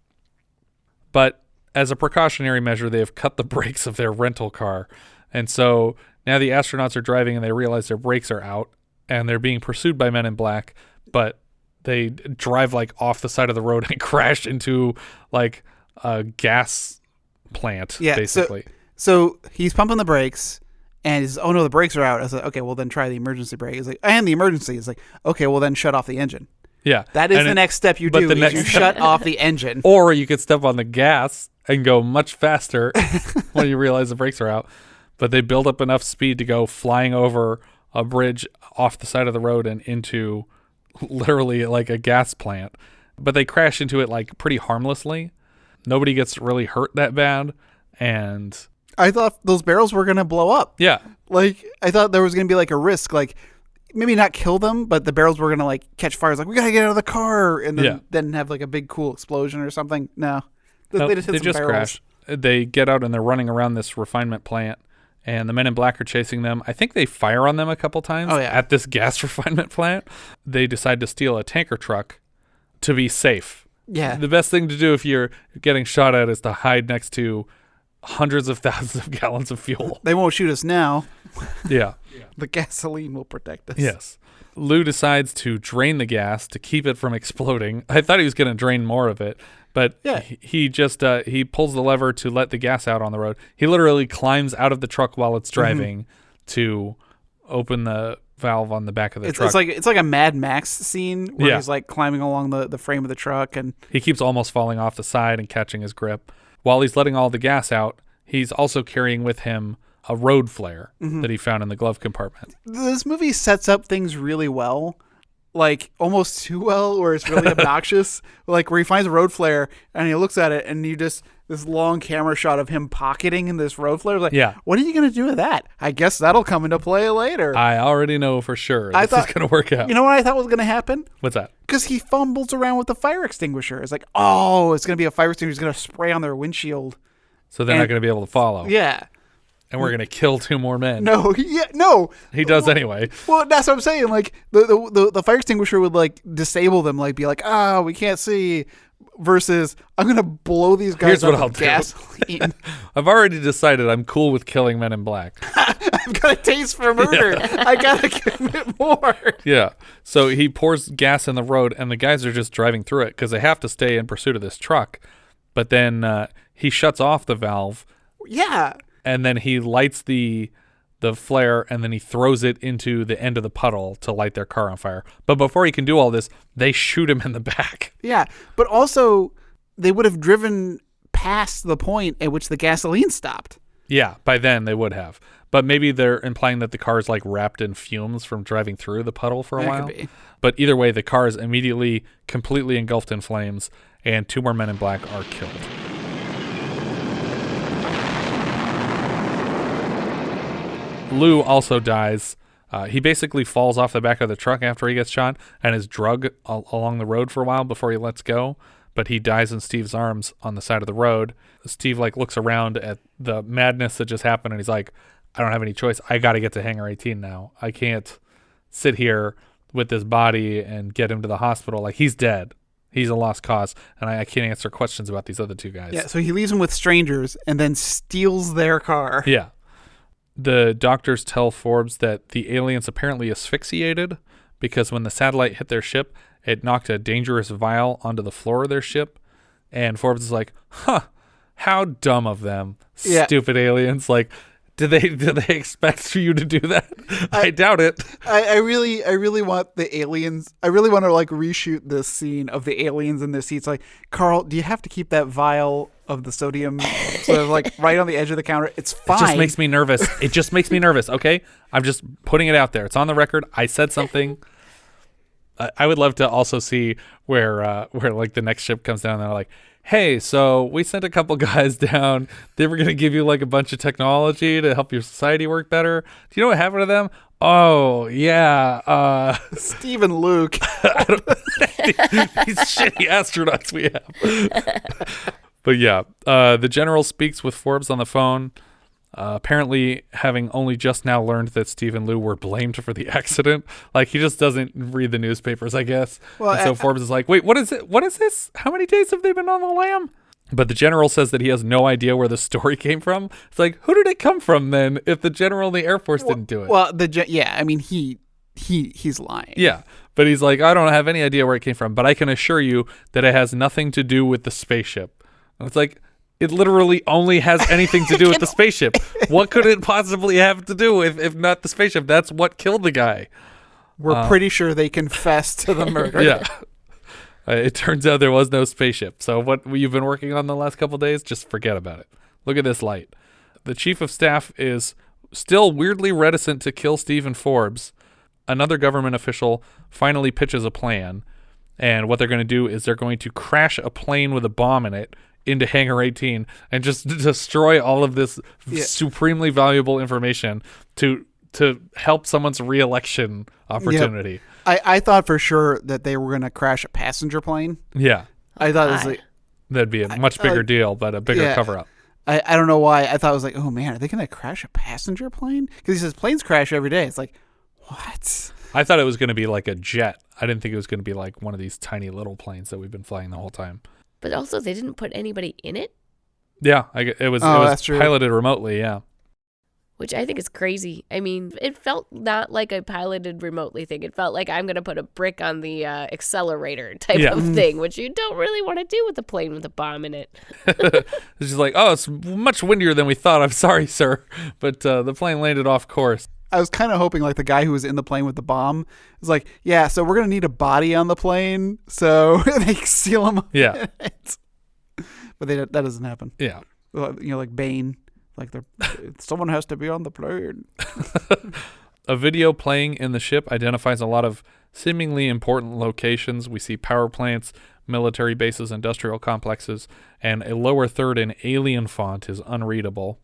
[SPEAKER 8] But as a precautionary measure, they have cut the brakes of their rental car. And so now the astronauts are driving and they realize their brakes are out and they're being pursued by men in black, but they drive like off the side of the road and crash into like a gas plant, basically.
[SPEAKER 10] So he's pumping the brakes and he's, oh no, the brakes are out. I was like, okay, well then try the emergency brake. He's like, and the emergency is like, okay, well then shut off the engine.
[SPEAKER 8] Yeah.
[SPEAKER 10] That is the next step you do. You shut off the engine.
[SPEAKER 8] Or you could step on the gas and go much faster when you realize the brakes are out. But they build up enough speed to go flying over a bridge off the side of the road and into literally like a gas plant. But they crash into it like pretty harmlessly. Nobody gets really hurt that bad. And
[SPEAKER 10] I thought those barrels were going to blow up.
[SPEAKER 8] Yeah.
[SPEAKER 10] Like, I thought there was going to be like a risk, like maybe not kill them, but the barrels were going to like catch fire. It's like, we got to get out of the car and then have like a big cool explosion or something. No. They just hit some barrels.
[SPEAKER 8] Crash. They get out and they're running around this refinement plant, and the men in black are chasing them. I think they fire on them a couple times at this gas refinement plant. They decide to steal a tanker truck to be safe.
[SPEAKER 10] Yeah.
[SPEAKER 8] The best thing to do if you're getting shot at is to hide next to hundreds of thousands of gallons of fuel.
[SPEAKER 10] They won't shoot us now.
[SPEAKER 8] Yeah.
[SPEAKER 10] The gasoline will protect us.
[SPEAKER 8] Yes. Lou decides to drain the gas to keep it from exploding. I thought he was going to drain more of it. But he just he pulls the lever to let the gas out on the road. He literally climbs out of the truck while it's driving to open the valve on the back of the truck.
[SPEAKER 10] It's like a Mad Max scene where he's like climbing along the frame of the truck, and
[SPEAKER 8] he keeps almost falling off the side and catching his grip. While he's letting all the gas out, he's also carrying with him a road flare that he found in the glove compartment.
[SPEAKER 10] This movie sets up things really well. Like almost too well, where it's really obnoxious. Like where he finds a road flare and he looks at it and you just this long camera shot of him pocketing this road flare. Like, what are you going to do with that? I guess that'll come into play later.
[SPEAKER 8] I already know for sure this is going to work out.
[SPEAKER 10] You know what I thought was going to happen?
[SPEAKER 8] What's that?
[SPEAKER 10] Because he fumbles around with the fire extinguisher. It's like, oh, it's going to be a fire extinguisher. He's going to spray on their windshield.
[SPEAKER 8] So they're not going to be able to follow.
[SPEAKER 10] Yeah.
[SPEAKER 8] And we're going to kill 2 more men.
[SPEAKER 10] No.
[SPEAKER 8] He does anyway.
[SPEAKER 10] Well, that's what I'm saying. Like, the fire extinguisher would, like, disable them. Like, be like, we can't see. Versus, I'm going to blow these guys up with gasoline.
[SPEAKER 8] I've already decided I'm cool with killing men in black.
[SPEAKER 10] I've got a taste for murder. I got to commit more.
[SPEAKER 8] Yeah. So he pours gas in the road, and the guys are just driving through it because they have to stay in pursuit of this truck. But then he shuts off the valve.
[SPEAKER 10] Yeah.
[SPEAKER 8] And then he lights the flare, and then he throws it into the end of the puddle to light their car on fire. But before he can do all this, they shoot him in the back.
[SPEAKER 10] Yeah, but also they would have driven past the point at which the gasoline stopped.
[SPEAKER 8] Yeah, by then they would have. But maybe they're implying that the car is like wrapped in fumes from driving through the puddle for a while.
[SPEAKER 10] Could be.
[SPEAKER 8] But either way, the car is immediately completely engulfed in flames, and 2 more men in black are killed. Lou also dies. He basically falls off the back of the truck after he gets shot and is drug along the road for a while before he lets go. But he dies in Steve's arms on the side of the road. Steve looks around at the madness that just happened, and he's like, I don't have any choice. I got to get to Hangar 18 now. I can't sit here with this body and get him to the hospital. Like, he's dead. He's a lost cause, and I can't answer questions about these other 2 guys.
[SPEAKER 10] Yeah, so he leaves them with strangers and then steals their car.
[SPEAKER 8] Yeah. The doctors tell Forbes that the aliens apparently asphyxiated because when the satellite hit their ship, it knocked a dangerous vial onto the floor of their ship. And Forbes is like, how dumb of them, stupid aliens. Like, do they expect you to do that? I doubt it.
[SPEAKER 10] I really want the aliens. I really want to reshoot this scene of the aliens in their seats. Like, Carl, do you have to keep that vial of the sodium sort of right on the edge of the counter? It's fine.
[SPEAKER 8] It just makes me nervous. Okay, I'm just putting it out there. It's on the record. I said something. I would love to also see where the next ship comes down and they're like, hey, so we sent a couple guys down. They were going to give you like a bunch of technology to help your society work better. Do you know what happened to them? Oh, yeah.
[SPEAKER 10] Steve and Luke.
[SPEAKER 8] These shitty astronauts we have. But yeah, the general speaks with Forbes on the phone. Apparently, having only just now learned that Steve and Lou were blamed for the accident, like he just doesn't read the newspapers, I guess. Well, and so Forbes is like, "Wait, what is it? What is this? How many days have they been on the lam?" But the general says that he has no idea where the story came from. It's like, who did it come from then? If the general in the Air Force didn't do it,
[SPEAKER 10] well, I mean, he's lying.
[SPEAKER 8] Yeah, but he's like, I don't have any idea where it came from, but I can assure you that it has nothing to do with the spaceship. And it's like, it literally only has anything to do with the spaceship. What could it possibly have to do with if not the spaceship? That's what killed the guy.
[SPEAKER 10] We're pretty sure they confessed to the murder.
[SPEAKER 8] Yeah. It turns out there was no spaceship. So what you've been working on the last couple of days, just forget about it. Look at this light. The chief of staff is still weirdly reticent to kill Stephen Forbes. Another government official finally pitches a plan. And what they're going to do is they're going to crash a plane with a bomb in it into Hangar 18 and just destroy all of this supremely valuable information to help someone's re-election opportunity.
[SPEAKER 10] Yeah. I thought for sure that they were going to crash a passenger plane.
[SPEAKER 8] Yeah.
[SPEAKER 10] I thought it was like...
[SPEAKER 8] That'd be a much bigger deal, but a bigger cover-up.
[SPEAKER 10] I don't know why. I thought it was like, oh man, are they going to crash a passenger plane? Because he says planes crash every day. It's like, what?
[SPEAKER 8] I thought it was going to be like a jet. I didn't think it was going to be like one of these tiny little planes that we've been flying the whole time.
[SPEAKER 9] But also, they didn't put anybody in it?
[SPEAKER 8] Yeah, it was piloted remotely, yeah.
[SPEAKER 9] Which I think is crazy. I mean, it felt not like a piloted remotely thing. It felt like I'm going to put a brick on the accelerator type of thing, which you don't really want to do with a plane with a bomb in it.
[SPEAKER 8] It's just like, oh, it's much windier than we thought. I'm sorry, sir. But the plane landed off course.
[SPEAKER 10] I was kind of hoping like the guy who was in the plane with the bomb was like, yeah, so we're going to need a body on the plane. So they seal him.
[SPEAKER 8] Yeah.
[SPEAKER 10] But that doesn't happen.
[SPEAKER 8] Yeah.
[SPEAKER 10] You know, like Bane, like someone has to be on the plane.
[SPEAKER 8] A video playing in the ship identifies a lot of seemingly important locations. We see power plants, military bases, industrial complexes, and a lower third in alien font is unreadable.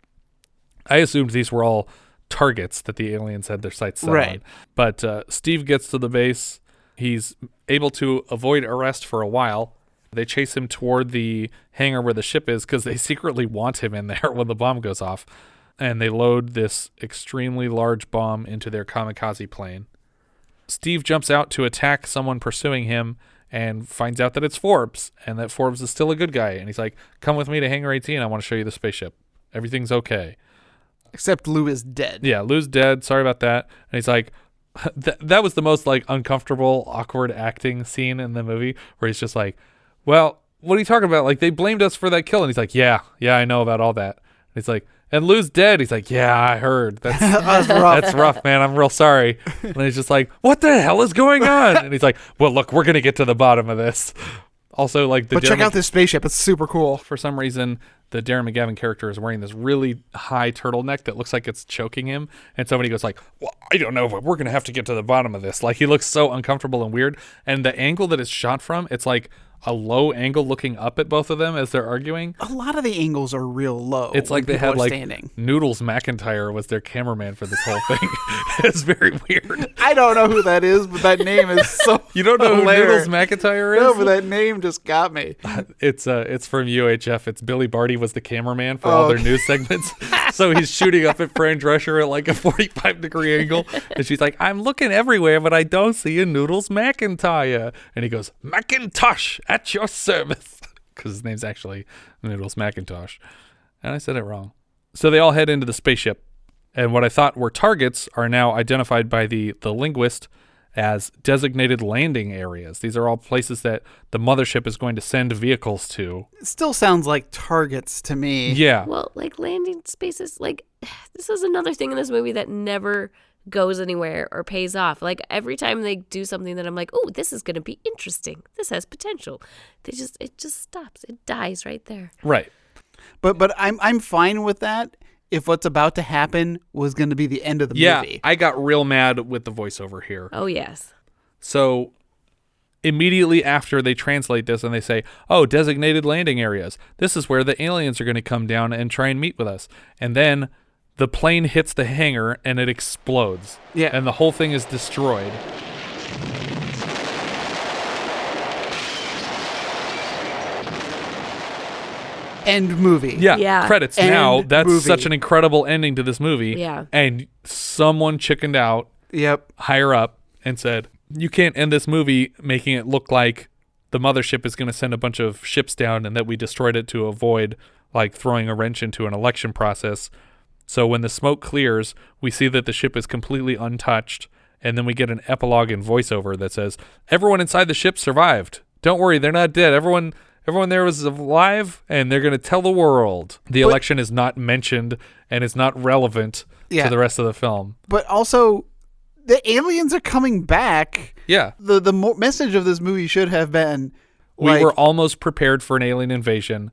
[SPEAKER 8] I assumed these were all targets that the aliens had their sights set on. But Steve gets to the base. He's able to avoid arrest for a while. They chase him toward the hangar where the ship is because they secretly want him in there when the bomb goes off. And they load this extremely large bomb into their kamikaze plane. Steve jumps out to attack someone pursuing him and finds out that it's Forbes and that Forbes is still a good guy. And he's like, come with me to Hangar 18. I want to show you the spaceship. Everything's okay.
[SPEAKER 10] Except Lou is dead.
[SPEAKER 8] Yeah, Lou's dead. Sorry about that. And he's like, that was the most like uncomfortable, awkward acting scene in the movie where he's just like, well, what are you talking about? Like, they blamed us for that kill. And he's like, yeah, I know about all that. And he's like, and Lou's dead. He's like, yeah, I heard. That's rough. That's rough, man. I'm real sorry. And he's just like, what the hell is going on? And he's like, well, look, we're going to get to the bottom of this. Also, like,
[SPEAKER 10] but check out this spaceship. It's super cool.
[SPEAKER 8] For some reason, the Darren McGavin character is wearing this really high turtleneck that looks like it's choking him. And somebody goes like, well, I don't know, but we're going to have to get to the bottom of this. Like, he looks so uncomfortable and weird. And the angle that it's shot from, it's like a low angle looking up at both of them as they're arguing.
[SPEAKER 10] A lot of the angles are real low.
[SPEAKER 8] It's like they had like
[SPEAKER 10] standing.
[SPEAKER 8] Noodles McIntyre was their cameraman for this whole thing. It's very weird.
[SPEAKER 10] I don't know who that is, but that name is so
[SPEAKER 8] You don't know
[SPEAKER 10] hilarious.
[SPEAKER 8] Who Noodles McIntyre is?
[SPEAKER 10] No, but that name just got me.
[SPEAKER 8] It's from UHF. It's Billy Barty was the cameraman for all their news segments. So he's shooting up at Fran Drescher at like a 45-degree angle. And she's like, I'm looking everywhere, but I don't see a Noodles McIntyre. And he goes, Macintosh at your service. Because his name's actually Noodles McIntosh. And I said it wrong. So they all head into the spaceship. And what I thought were targets are now identified by the linguist as designated landing areas. These are all places that the mothership is going to send vehicles to.
[SPEAKER 10] It still sounds like targets to me.
[SPEAKER 8] Yeah.
[SPEAKER 9] Well, like landing spaces, like this is another thing in this movie that never goes anywhere or pays off. Like every time they do something that I'm like, oh, this is going to be interesting. This has potential. It just stops. It dies right there.
[SPEAKER 8] Right.
[SPEAKER 10] But I'm fine with that if what's about to happen was going to be the end of the movie.
[SPEAKER 8] Yeah, I got real mad with the voiceover here.
[SPEAKER 9] Oh, yes.
[SPEAKER 8] So immediately after they translate this and they say, oh, designated landing areas. This is where the aliens are going to come down and try and meet with us. And then the plane hits the hangar and it explodes.
[SPEAKER 10] Yeah.
[SPEAKER 8] And the whole thing is destroyed.
[SPEAKER 10] End movie.
[SPEAKER 8] Yeah. Credits.
[SPEAKER 10] End
[SPEAKER 8] Now, that's
[SPEAKER 10] movie.
[SPEAKER 8] such an incredible ending to this movie.
[SPEAKER 9] Yeah.
[SPEAKER 8] And someone chickened out
[SPEAKER 10] Yep.
[SPEAKER 8] higher up and said, you can't end this movie making it look like the mothership is going to send a bunch of ships down and that we destroyed it to avoid like throwing a wrench into an election process. So when the smoke clears, we see that the ship is completely untouched. And then we get an epilogue in voiceover that says, everyone inside the ship survived. Don't worry, they're not dead. Everyone there was alive, and they're going to tell the world. The election is not mentioned, and it's not relevant to the rest of the film.
[SPEAKER 10] But also, the aliens are coming back.
[SPEAKER 8] Yeah.
[SPEAKER 10] The message of this movie should have been,
[SPEAKER 8] we were almost prepared for an alien invasion,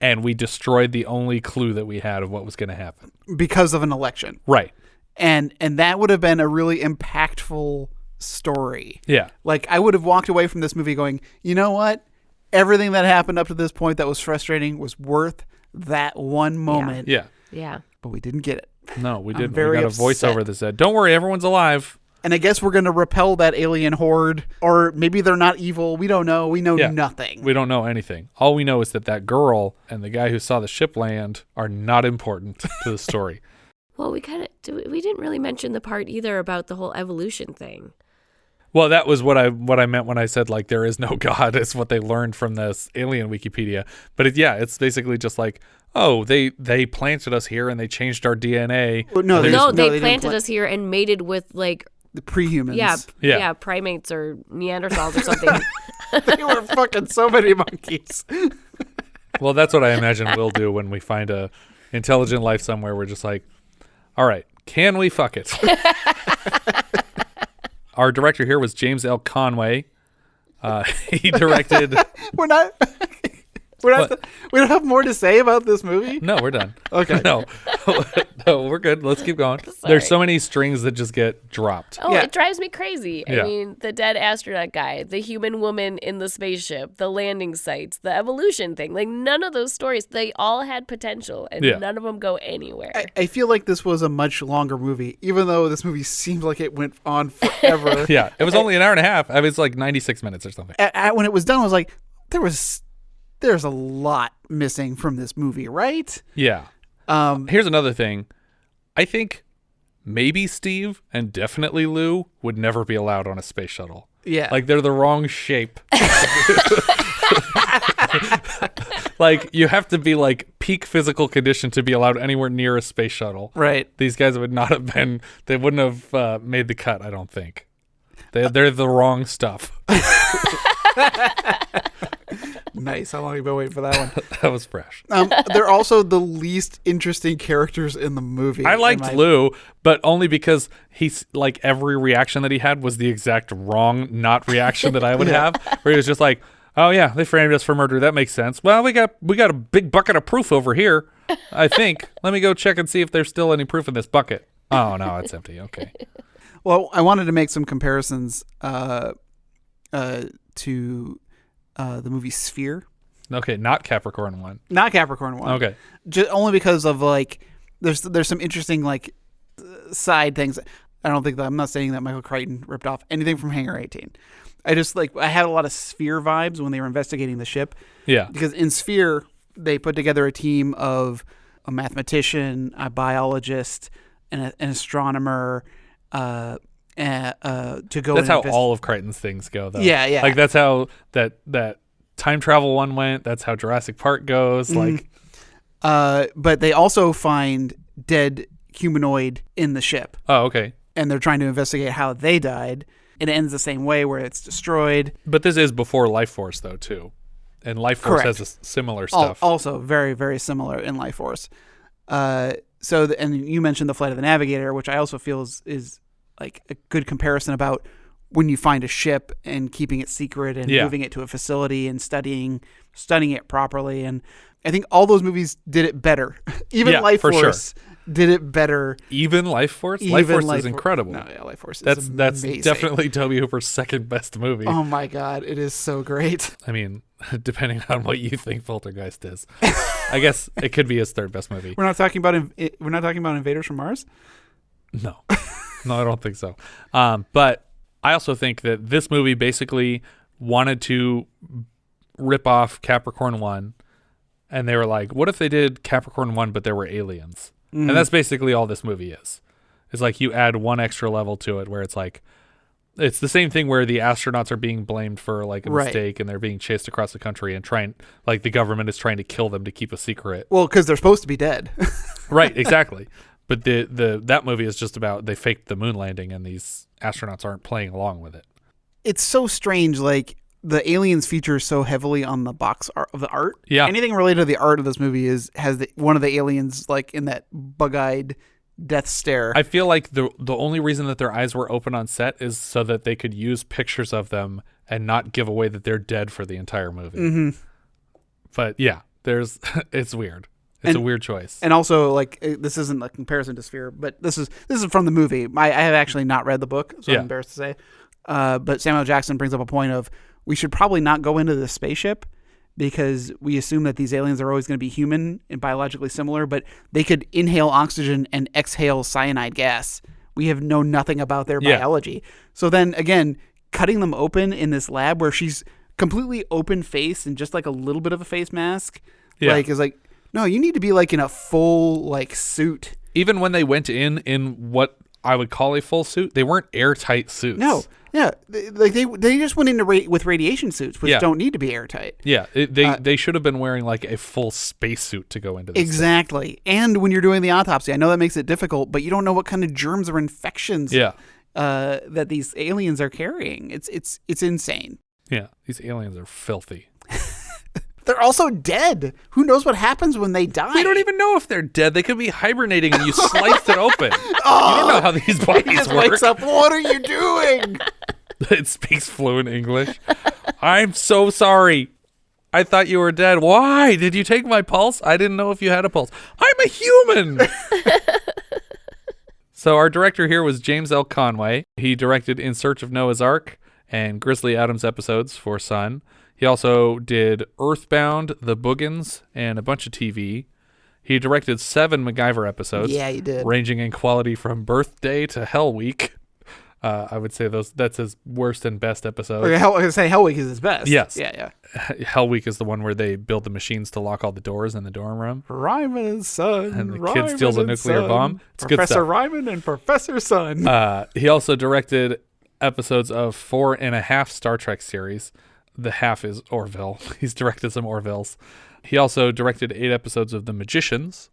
[SPEAKER 8] and we destroyed the only clue that we had of what was going to happen.
[SPEAKER 10] Because of an election.
[SPEAKER 8] Right.
[SPEAKER 10] And that would have been a really impactful story.
[SPEAKER 8] Yeah.
[SPEAKER 10] Like, I would have walked away from this movie going, you know what? Everything that happened up to this point that was frustrating was worth that one moment.
[SPEAKER 8] Yeah.
[SPEAKER 9] Yeah.
[SPEAKER 10] But we didn't get it.
[SPEAKER 8] No, we didn't.
[SPEAKER 10] very
[SPEAKER 8] We got a
[SPEAKER 10] upset.
[SPEAKER 8] voiceover that said, don't worry, everyone's alive.
[SPEAKER 10] And I guess we're going to repel that alien horde. Or maybe they're not evil. We don't know. We know nothing.
[SPEAKER 8] We don't know anything. All we know is that girl and the guy who saw the ship land are not important to the story.
[SPEAKER 9] Well, we didn't really mention the part either about the whole evolution thing.
[SPEAKER 8] Well, that was what I meant when I said like there is no God. Is what they learned from this alien Wikipedia. But it's basically just like, oh, they planted us here and they changed our DNA.
[SPEAKER 10] No,
[SPEAKER 9] they planted us here and mated with like
[SPEAKER 10] the prehumans.
[SPEAKER 9] Yeah, primates or Neanderthals or something.
[SPEAKER 10] They were fucking so many monkeys.
[SPEAKER 8] Well, that's what I imagine we'll do when we find a intelligent life somewhere. We're just like, all right, can we fuck it? Our director here was James L. Conway. He directed.
[SPEAKER 10] We don't have more to say about this movie?
[SPEAKER 8] No, we're done.
[SPEAKER 10] Okay.
[SPEAKER 8] No, we're good. Let's keep going. There's so many strings that just get dropped.
[SPEAKER 9] Oh, it drives me crazy.
[SPEAKER 8] Yeah.
[SPEAKER 9] I mean, the dead astronaut guy, the human woman in the spaceship, the landing sites, the evolution thing. Like, none of those stories, they all had potential, and none of them go anywhere.
[SPEAKER 10] I feel like this was a much longer movie, even though this movie seemed like it went on forever.
[SPEAKER 8] Yeah, it was only an hour and a half. I mean, it's like 96 minutes or something.
[SPEAKER 10] When it was done, I was like, there's a lot missing from this movie, right?
[SPEAKER 8] Yeah. Here's another thing. I think maybe Steve and definitely Lou would never be allowed on a space shuttle.
[SPEAKER 10] Yeah.
[SPEAKER 8] Like, they're the wrong shape. Like, you have to be like peak physical condition to be allowed anywhere near a space shuttle.
[SPEAKER 10] Right.
[SPEAKER 8] These guys would not have been, they wouldn't have made the cut, I don't think. They're the wrong stuff.
[SPEAKER 10] Nice. How long have you been waiting for that one?
[SPEAKER 8] That was fresh.
[SPEAKER 10] They're also the least interesting characters in the movie.
[SPEAKER 8] I liked Lou, but only because he's like every reaction that he had was the exact wrong not reaction that I would have. Where he was just like, "Oh yeah, they framed us for murder. That makes sense. Well, we got a big bucket of proof over here. I think. Let me go check and see if there's still any proof in this bucket. Oh no, it's empty. Okay."
[SPEAKER 10] Well, I wanted to make some comparisons to the movie Sphere.
[SPEAKER 8] Okay, not Capricorn 1.
[SPEAKER 10] Not Capricorn 1.
[SPEAKER 8] Okay.
[SPEAKER 10] Just only because of like there's some interesting like side things. I'm not saying that Michael Crichton ripped off anything from Hangar 18. I just I had a lot of Sphere vibes when they were investigating the ship.
[SPEAKER 8] Yeah.
[SPEAKER 10] Because in Sphere they put together a team of a mathematician, a biologist, and an astronomer to go.
[SPEAKER 8] That's how all of Crichton's things go, though.
[SPEAKER 10] Yeah, yeah.
[SPEAKER 8] Like that's how that time travel one went. That's how Jurassic Park goes.
[SPEAKER 10] Mm-hmm.
[SPEAKER 8] Like,
[SPEAKER 10] but they also find dead humanoid in the ship.
[SPEAKER 8] Oh, okay.
[SPEAKER 10] And they're trying to investigate how they died. It ends the same way, where it's destroyed.
[SPEAKER 8] But this is before Life Force, though, too. And Life Force
[SPEAKER 10] Correct.
[SPEAKER 8] has a similar stuff.
[SPEAKER 10] Also very, very similar in Life Force. And you mentioned the Flight of the Navigator, which I also feel is like a good comparison about when you find a ship and keeping it secret and moving it to a facility and studying it properly. And I think all those movies did it better. Even Life Force did it better.
[SPEAKER 8] Even Life Force? Life Force is incredible.
[SPEAKER 10] No, Life Force is
[SPEAKER 8] That's
[SPEAKER 10] amazing.
[SPEAKER 8] definitely Toby Hooper's second best movie.
[SPEAKER 10] Oh my God, it is so great.
[SPEAKER 8] I mean, depending on what you think Poltergeist is. I guess it could be his third best movie.
[SPEAKER 10] We're not talking about Invaders from Mars?
[SPEAKER 8] No. No, I don't think so. But I also think that this movie basically wanted to rip off Capricorn 1, and they were like, what if they did Capricorn 1 but there were aliens? And that's basically all this movie is. It's like you add one extra level to it where it's like, it's the same thing where the astronauts are being blamed for like a mistake and they're being chased across the country and like the government is trying to kill them to keep a secret.
[SPEAKER 10] Well, because they're supposed to be dead.
[SPEAKER 8] Right, exactly. But that movie is just about they faked the moon landing and these astronauts aren't playing along with it.
[SPEAKER 10] It's so strange, like the aliens feature so heavily on the box art of the art.
[SPEAKER 8] Yeah.
[SPEAKER 10] Anything related to the art of this movie has one of the aliens like in that bug-eyed death stare.
[SPEAKER 8] I feel like the only reason that their eyes were open on set is so that they could use pictures of them and not give away that they're dead for the entire movie. Mm-hmm. But yeah, it's weird. It's a weird choice.
[SPEAKER 10] And also, like, this isn't a comparison to Sphere, but this is from the movie. I have actually not read the book, so I'm embarrassed to say. But Samuel Jackson brings up a point of we should probably not go into the spaceship because we assume that these aliens are always going to be human and biologically similar, but they could inhale oxygen and exhale cyanide gas. We have known nothing about their biology. So then, again, cutting them open in this lab where she's completely open face and just like a little bit of a face mask, is like, no, you need to be like in a full like suit.
[SPEAKER 8] Even when they went in what I would call a full suit, they weren't airtight suits.
[SPEAKER 10] No, yeah, they just went into with radiation suits, which don't need to be airtight.
[SPEAKER 8] Yeah, they should have been wearing like a full spacesuit to go into this.
[SPEAKER 10] Exactly, and when you're doing the autopsy, I know that makes it difficult, but you don't know what kind of germs or infections that these aliens are carrying. It's insane.
[SPEAKER 8] Yeah, these aliens are filthy.
[SPEAKER 10] They're also dead. Who knows what happens when they die?
[SPEAKER 8] We don't even know if they're dead. They could be hibernating and you sliced it open. You don't know how these bodies
[SPEAKER 10] he just
[SPEAKER 8] work.
[SPEAKER 10] wakes up, what are you doing?
[SPEAKER 8] It speaks fluent English. I'm so sorry. I thought you were dead. Why? Did you take my pulse? I didn't know if you had a pulse. I'm a human. So our director here was James L. Conway. He directed In Search of Noah's Ark and Grizzly Adams episodes for Sun. He also did Earthbound, The Boogans, and a bunch of TV. He directed 7 MacGyver episodes.
[SPEAKER 10] Yeah, he did.
[SPEAKER 8] Ranging in quality from Birthday to Hell Week. I would say that's his worst and best episode.
[SPEAKER 10] Okay, I was going to say Hell Week is his best.
[SPEAKER 8] Yes.
[SPEAKER 10] Yeah.
[SPEAKER 8] Hell Week is the one where they build the machines to lock all the doors in the dorm room.
[SPEAKER 10] Ryman and Son.
[SPEAKER 8] And the kid steals a nuclear bomb. It's
[SPEAKER 10] Professor
[SPEAKER 8] good stuff.
[SPEAKER 10] Ryman and Professor Son.
[SPEAKER 8] He also directed episodes of 4.5 Star Trek series. The half is Orville. He's directed some Orvilles. He also directed 8 episodes of The Magicians.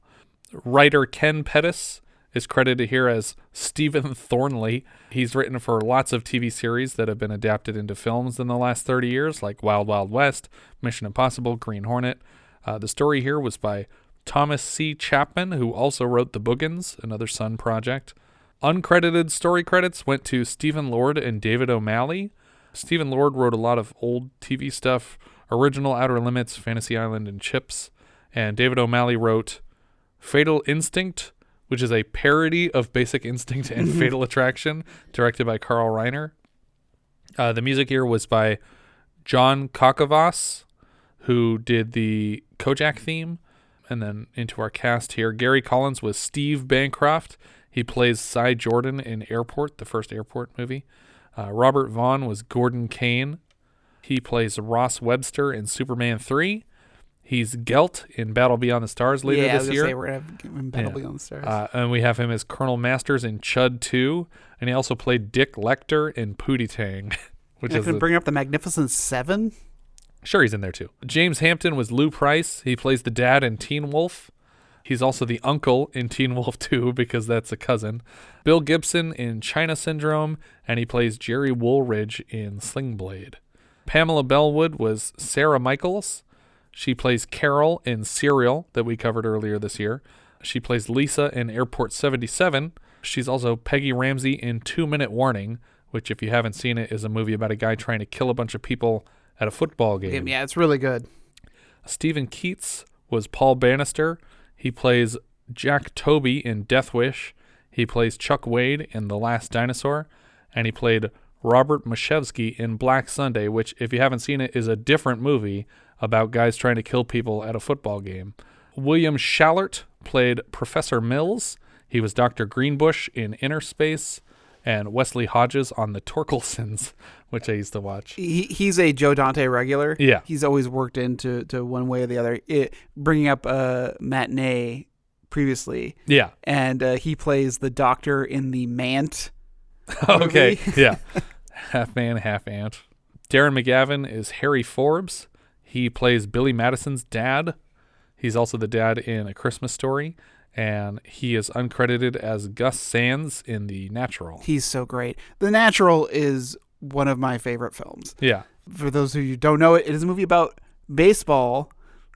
[SPEAKER 8] Writer Ken Pettus is credited here as Stephen Thornley. He's written for lots of TV series that have been adapted into films in the last 30 years, like Wild Wild West, Mission Impossible, Green Hornet. The story here was by Thomas C. Chapman, who also wrote The Boogans, another Sun project. Uncredited story credits went to Stephen Lord and David O'Malley. Stephen Lord wrote a lot of old TV stuff, Original Outer Limits, Fantasy Island, and Chips. And David O'Malley wrote Fatal Instinct, which is a parody of Basic Instinct and Fatal Attraction, directed by Carl Reiner. The music here was by John Kakavas, who did the Kojak theme. And then into our cast here, Gary Collins was Steve Bancroft. He plays Cy Jordan in Airport, the first Airport movie. Robert Vaughn was Gordon Cain. He plays Ross Webster in Superman 3. He's Gelt in Battle Beyond the Stars later this year.
[SPEAKER 10] Yeah, we're going to have him in Battle Beyond the Stars.
[SPEAKER 8] And we have him as Colonel Masters in Chud 2. And he also played Dick Lecter in Pootie Tang. Which is
[SPEAKER 10] bring up the Magnificent Seven?
[SPEAKER 8] Sure, he's in there too. James Hampton was Lou Price. He plays the dad in Teen Wolf. He's also the uncle in Teen Wolf 2 because that's a cousin. Bill Gibson in China Syndrome, and he plays Jerry Woolridge in Sling Blade. Pamela Bellwood was Sarah Michaels. She plays Carol in Serial that we covered earlier this year. She plays Lisa in Airport 77. She's also Peggy Ramsey in 2 Minute Warning, which, if you haven't seen it, is a movie about a guy trying to kill a bunch of people at a football game.
[SPEAKER 10] Yeah, it's really good.
[SPEAKER 8] Stephen Keats was Paul Bannister. He plays Jack Toby in Death Wish. He plays Chuck Wade in The Last Dinosaur. And he played Robert Mashevsky in Black Sunday, which, if you haven't seen it, is a different movie about guys trying to kill people at a football game. William Schallert played Professor Mills. He was Dr. Greenbush in Inner Space. And Wesley Hodges on The Torkelsons, which I used to watch.
[SPEAKER 10] He's a Joe Dante regular.
[SPEAKER 8] Yeah.
[SPEAKER 10] He's always worked into one way or the other. Bringing up Matinee previously.
[SPEAKER 8] Yeah.
[SPEAKER 10] And he plays the doctor in the Mant
[SPEAKER 8] Okay,
[SPEAKER 10] movie.
[SPEAKER 8] yeah. Half man, half ant. Darren McGavin is Harry Forbes. He plays Billy Madison's dad. He's also the dad in A Christmas Story. And he is uncredited as Gus Sands in The Natural.
[SPEAKER 10] He's so great. The Natural is one of my favorite films.
[SPEAKER 8] Yeah.
[SPEAKER 10] For those of you who don't know it, it is a movie about baseball,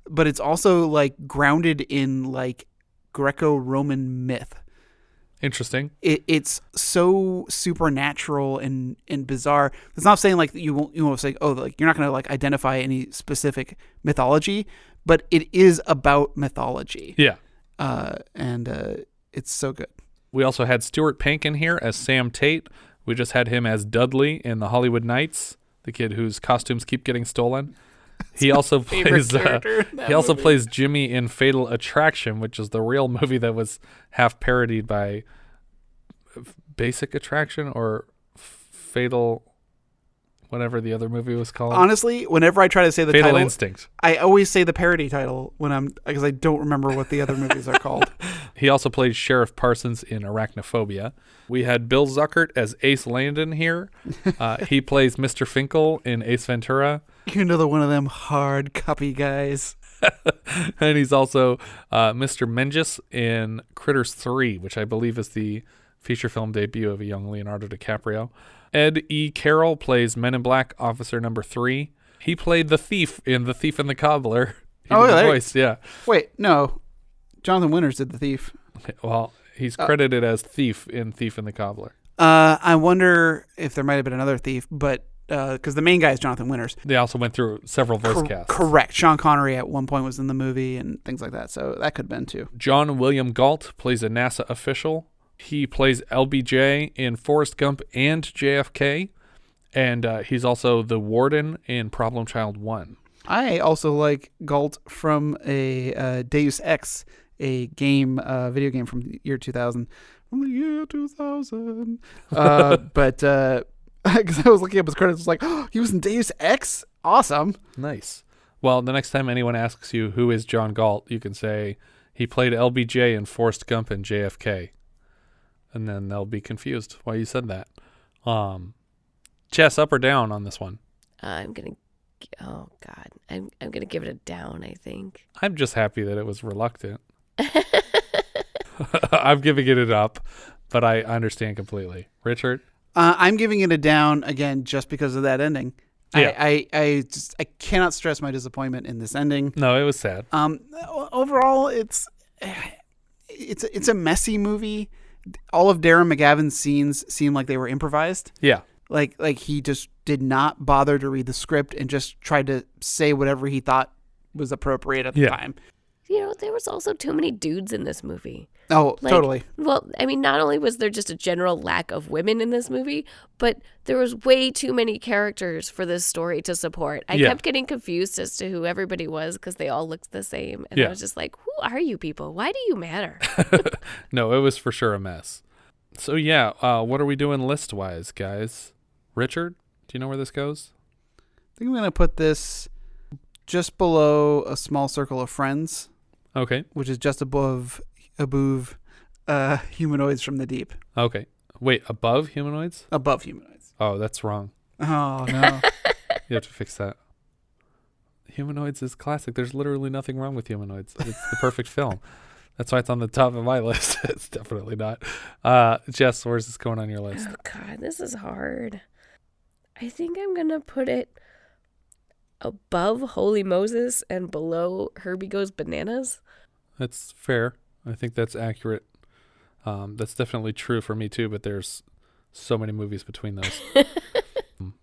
[SPEAKER 10] but it's also like grounded in like Greco-Roman myth.
[SPEAKER 8] Interesting.
[SPEAKER 10] It's so supernatural and bizarre. It's not saying like you won't say, oh, like you're not going to like identify any specific mythology, but it is about mythology.
[SPEAKER 8] Yeah.
[SPEAKER 10] And it's so good.
[SPEAKER 8] We also had Stuart Pankin here as Sam Tate. We just had him as Dudley in The Hollywood Knights, the kid whose costumes keep getting stolen. He also plays plays Jimmy in Fatal Attraction, which is the real movie that was half parodied by Basic Attraction or Fatal, whatever the other movie was called.
[SPEAKER 10] Honestly, whenever I try to say the
[SPEAKER 8] Fatal
[SPEAKER 10] title,
[SPEAKER 8] Instinct.
[SPEAKER 10] I always say the parody title because I don't remember what the other movies are called.
[SPEAKER 8] He also played Sheriff Parsons in Arachnophobia. We had Bill Zuckert as Ace Landon here. He plays Mr. Finkel in Ace Ventura.
[SPEAKER 10] You're another one of them hard copy guys.
[SPEAKER 8] And he's also Mr. Menges in Critters 3, which I believe is the feature film debut of a young Leonardo DiCaprio. Ed E. Carroll plays Men in Black Officer Number 3. He played the thief in The Thief and the Cobbler. He did the voice, yeah.
[SPEAKER 10] Wait, no. Jonathan Winters did the thief.
[SPEAKER 8] Well, he's credited as Thief in Thief and the Cobbler.
[SPEAKER 10] I wonder if there might have been another thief, but because the main guy is Jonathan Winters.
[SPEAKER 8] They also went through several voice casts.
[SPEAKER 10] Correct. Sean Connery at one point was in the movie and things like that, so that could have been too.
[SPEAKER 8] John William Galt plays a NASA official. He plays LBJ in Forrest Gump and JFK, and he's also the warden in Problem Child 1.
[SPEAKER 10] I also like Galt from a Deus Ex, a game, video game from the year 2000. From the year 2000. But because I was looking up his credits, I was like, oh, he was in Deus Ex? Awesome.
[SPEAKER 8] Nice. Well, the next time anyone asks you who is John Galt, you can say he played LBJ in Forrest Gump and JFK. And then they'll be confused why you said that. Chess, up or down on this one?
[SPEAKER 9] I'm gonna give it a down, I think.
[SPEAKER 8] I'm just happy that it was reluctant. I'm giving it up, but I understand completely. Richard?
[SPEAKER 10] I'm giving it a down again just because of that ending.
[SPEAKER 8] Yeah.
[SPEAKER 10] I cannot stress my disappointment in this ending.
[SPEAKER 8] No, it was sad.
[SPEAKER 10] Overall, it's a messy movie. All of Darren McGavin's scenes seem like they were improvised.
[SPEAKER 8] Yeah.
[SPEAKER 10] Like he just did not bother to read the script and just tried to say whatever he thought was appropriate at the time.
[SPEAKER 9] You know, there was also too many dudes in this movie.
[SPEAKER 10] Oh, totally.
[SPEAKER 9] Well, I mean, not only was there just a general lack of women in this movie, but there was way too many characters for this story to support. I kept getting confused as to who everybody was because they all looked the same. And I was just like, who are you people? Why do you matter?
[SPEAKER 8] No, it was for sure a mess. So, yeah, what are we doing list-wise, guys? Richard, do you know where this goes?
[SPEAKER 10] I think I'm going to put this just below A Small Circle of Friends.
[SPEAKER 8] Okay.
[SPEAKER 10] Which is just above Humanoids from the Deep.
[SPEAKER 8] Okay. Wait, above Humanoids?
[SPEAKER 10] Above Humanoids.
[SPEAKER 8] Oh, that's wrong.
[SPEAKER 10] Oh, no.
[SPEAKER 8] You have to fix that. Humanoids is classic. There's literally nothing wrong with Humanoids. It's the perfect film. That's why it's on the top of my list. It's definitely not. Jess, where's this going on your list?
[SPEAKER 9] Oh, God, this is hard. I think I'm going to put it above Holy Moses and below Herbie Goes Bananas.
[SPEAKER 8] That's fair. I think that's accurate. That's definitely true for me too, but there's So many movies between those.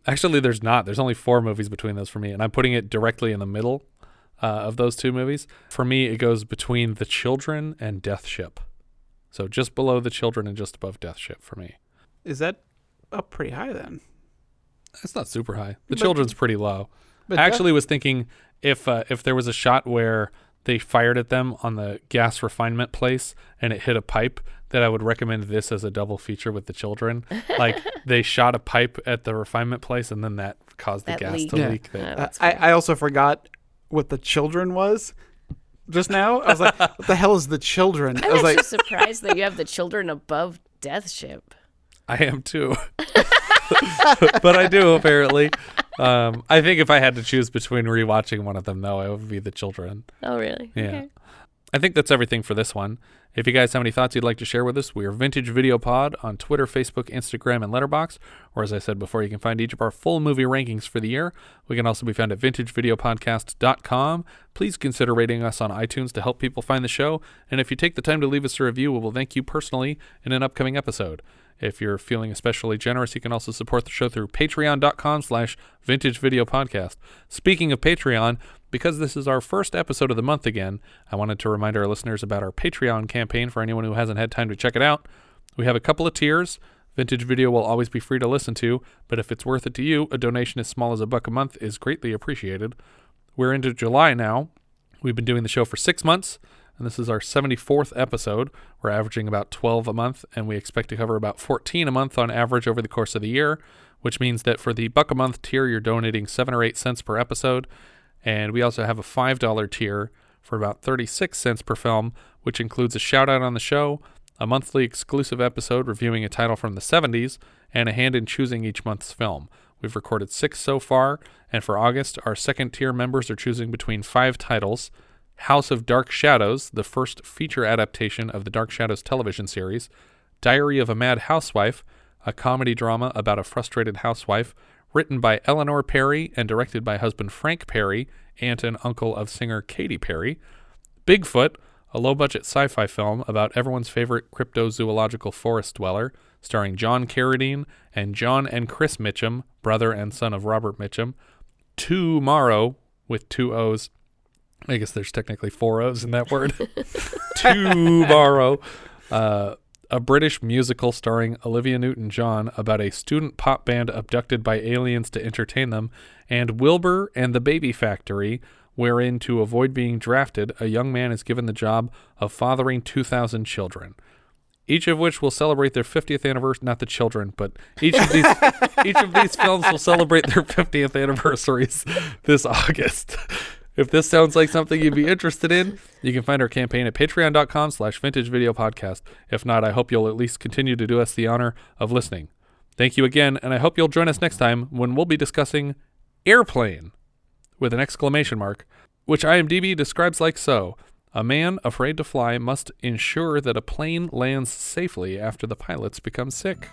[SPEAKER 8] Actually, there's not. There's only 4 movies between those for me, and I'm putting it directly in the middle of those 2 movies. For me, it goes between The Children and Death Ship. So just below The Children and just above Death Ship for me.
[SPEAKER 10] Is that up pretty high then?
[SPEAKER 8] It's not super high. The Children's pretty low.
[SPEAKER 10] But
[SPEAKER 8] I actually was thinking if there was a shot where they fired at them on the gas refinement place and it hit a pipe, that I would recommend this as a double feature with The Children. Like they shot a pipe at the refinement place and then that caused the gas to leak.
[SPEAKER 10] I also forgot what The Children was just now. I was like, what the hell is The Children?
[SPEAKER 9] I'm actually surprised that you have The Children above Death Ship.
[SPEAKER 8] I am too. But I do, apparently. I think if I had to choose between rewatching one of them, though, it would be The Children.
[SPEAKER 9] Oh, really?
[SPEAKER 8] Yeah.
[SPEAKER 9] Okay.
[SPEAKER 8] I think that's everything for this one. If you guys have any thoughts you'd like to share with us, we are Vintage Video Pod on Twitter, Facebook, Instagram, and Letterboxd. Or as I said before, you can find each of our full movie rankings for the year. We can also be found at vintagevideopodcast.com. Please consider rating us on iTunes to help people find the show. And if you take the time to leave us a review, we will thank you personally in an upcoming episode. If you're feeling especially generous, you can also support the show through patreon.com/vintagevideopodcast. Speaking of Patreon, because this is our first episode of the month again, I wanted to remind our listeners about our Patreon campaign for anyone who hasn't had time to check it out. We have a couple of tiers. Vintage Video will always be free to listen to, but if it's worth it to you, a donation as small as $1 a month is greatly appreciated. We're into July now. We've been doing the show for 6 months, and this is our 74th episode. We're averaging about 12 a month, and we expect to cover about 14 a month on average over the course of the year, which means that for the $1 a month tier, you're donating 7 or 8 cents per episode. And we also have a $5 tier for about 36 cents per film, which includes a shout out on the show, a monthly exclusive episode reviewing a title from the 70s, and a hand in choosing each month's film. We've recorded 6 so far, and for August, our second tier members are choosing between 5 titles: House of Dark Shadows, the first feature adaptation of the Dark Shadows television series; Diary of a Mad Housewife, a comedy drama about a frustrated housewife, written by Eleanor Perry and directed by husband Frank Perry, aunt and uncle of singer Katy Perry; Bigfoot, a low-budget sci-fi film about everyone's favorite cryptozoological forest dweller, starring John Carradine and John and Chris Mitchum, brother and son of Robert Mitchum; Tomorrow, with 2 O's. I guess there's technically 4 O's in that word. Tomorrow. A British musical starring Olivia Newton-John about a student pop band abducted by aliens to entertain them; and Wilbur and the Baby Factory, wherein, to avoid being drafted, a young man is given the job of fathering 2,000 children. Each of which will celebrate their 50th anniversary, not the children, but each of these films will celebrate their 50th anniversaries this August. If this sounds like something you'd be interested in, you can find our campaign at patreon.com/vintagevideopodcast. If not, I hope you'll at least continue to do us the honor of listening. Thank you again, and I hope you'll join us next time when we'll be discussing Airplane, with an exclamation mark, which IMDb describes like so: a man afraid to fly must ensure that a plane lands safely after the pilots become sick.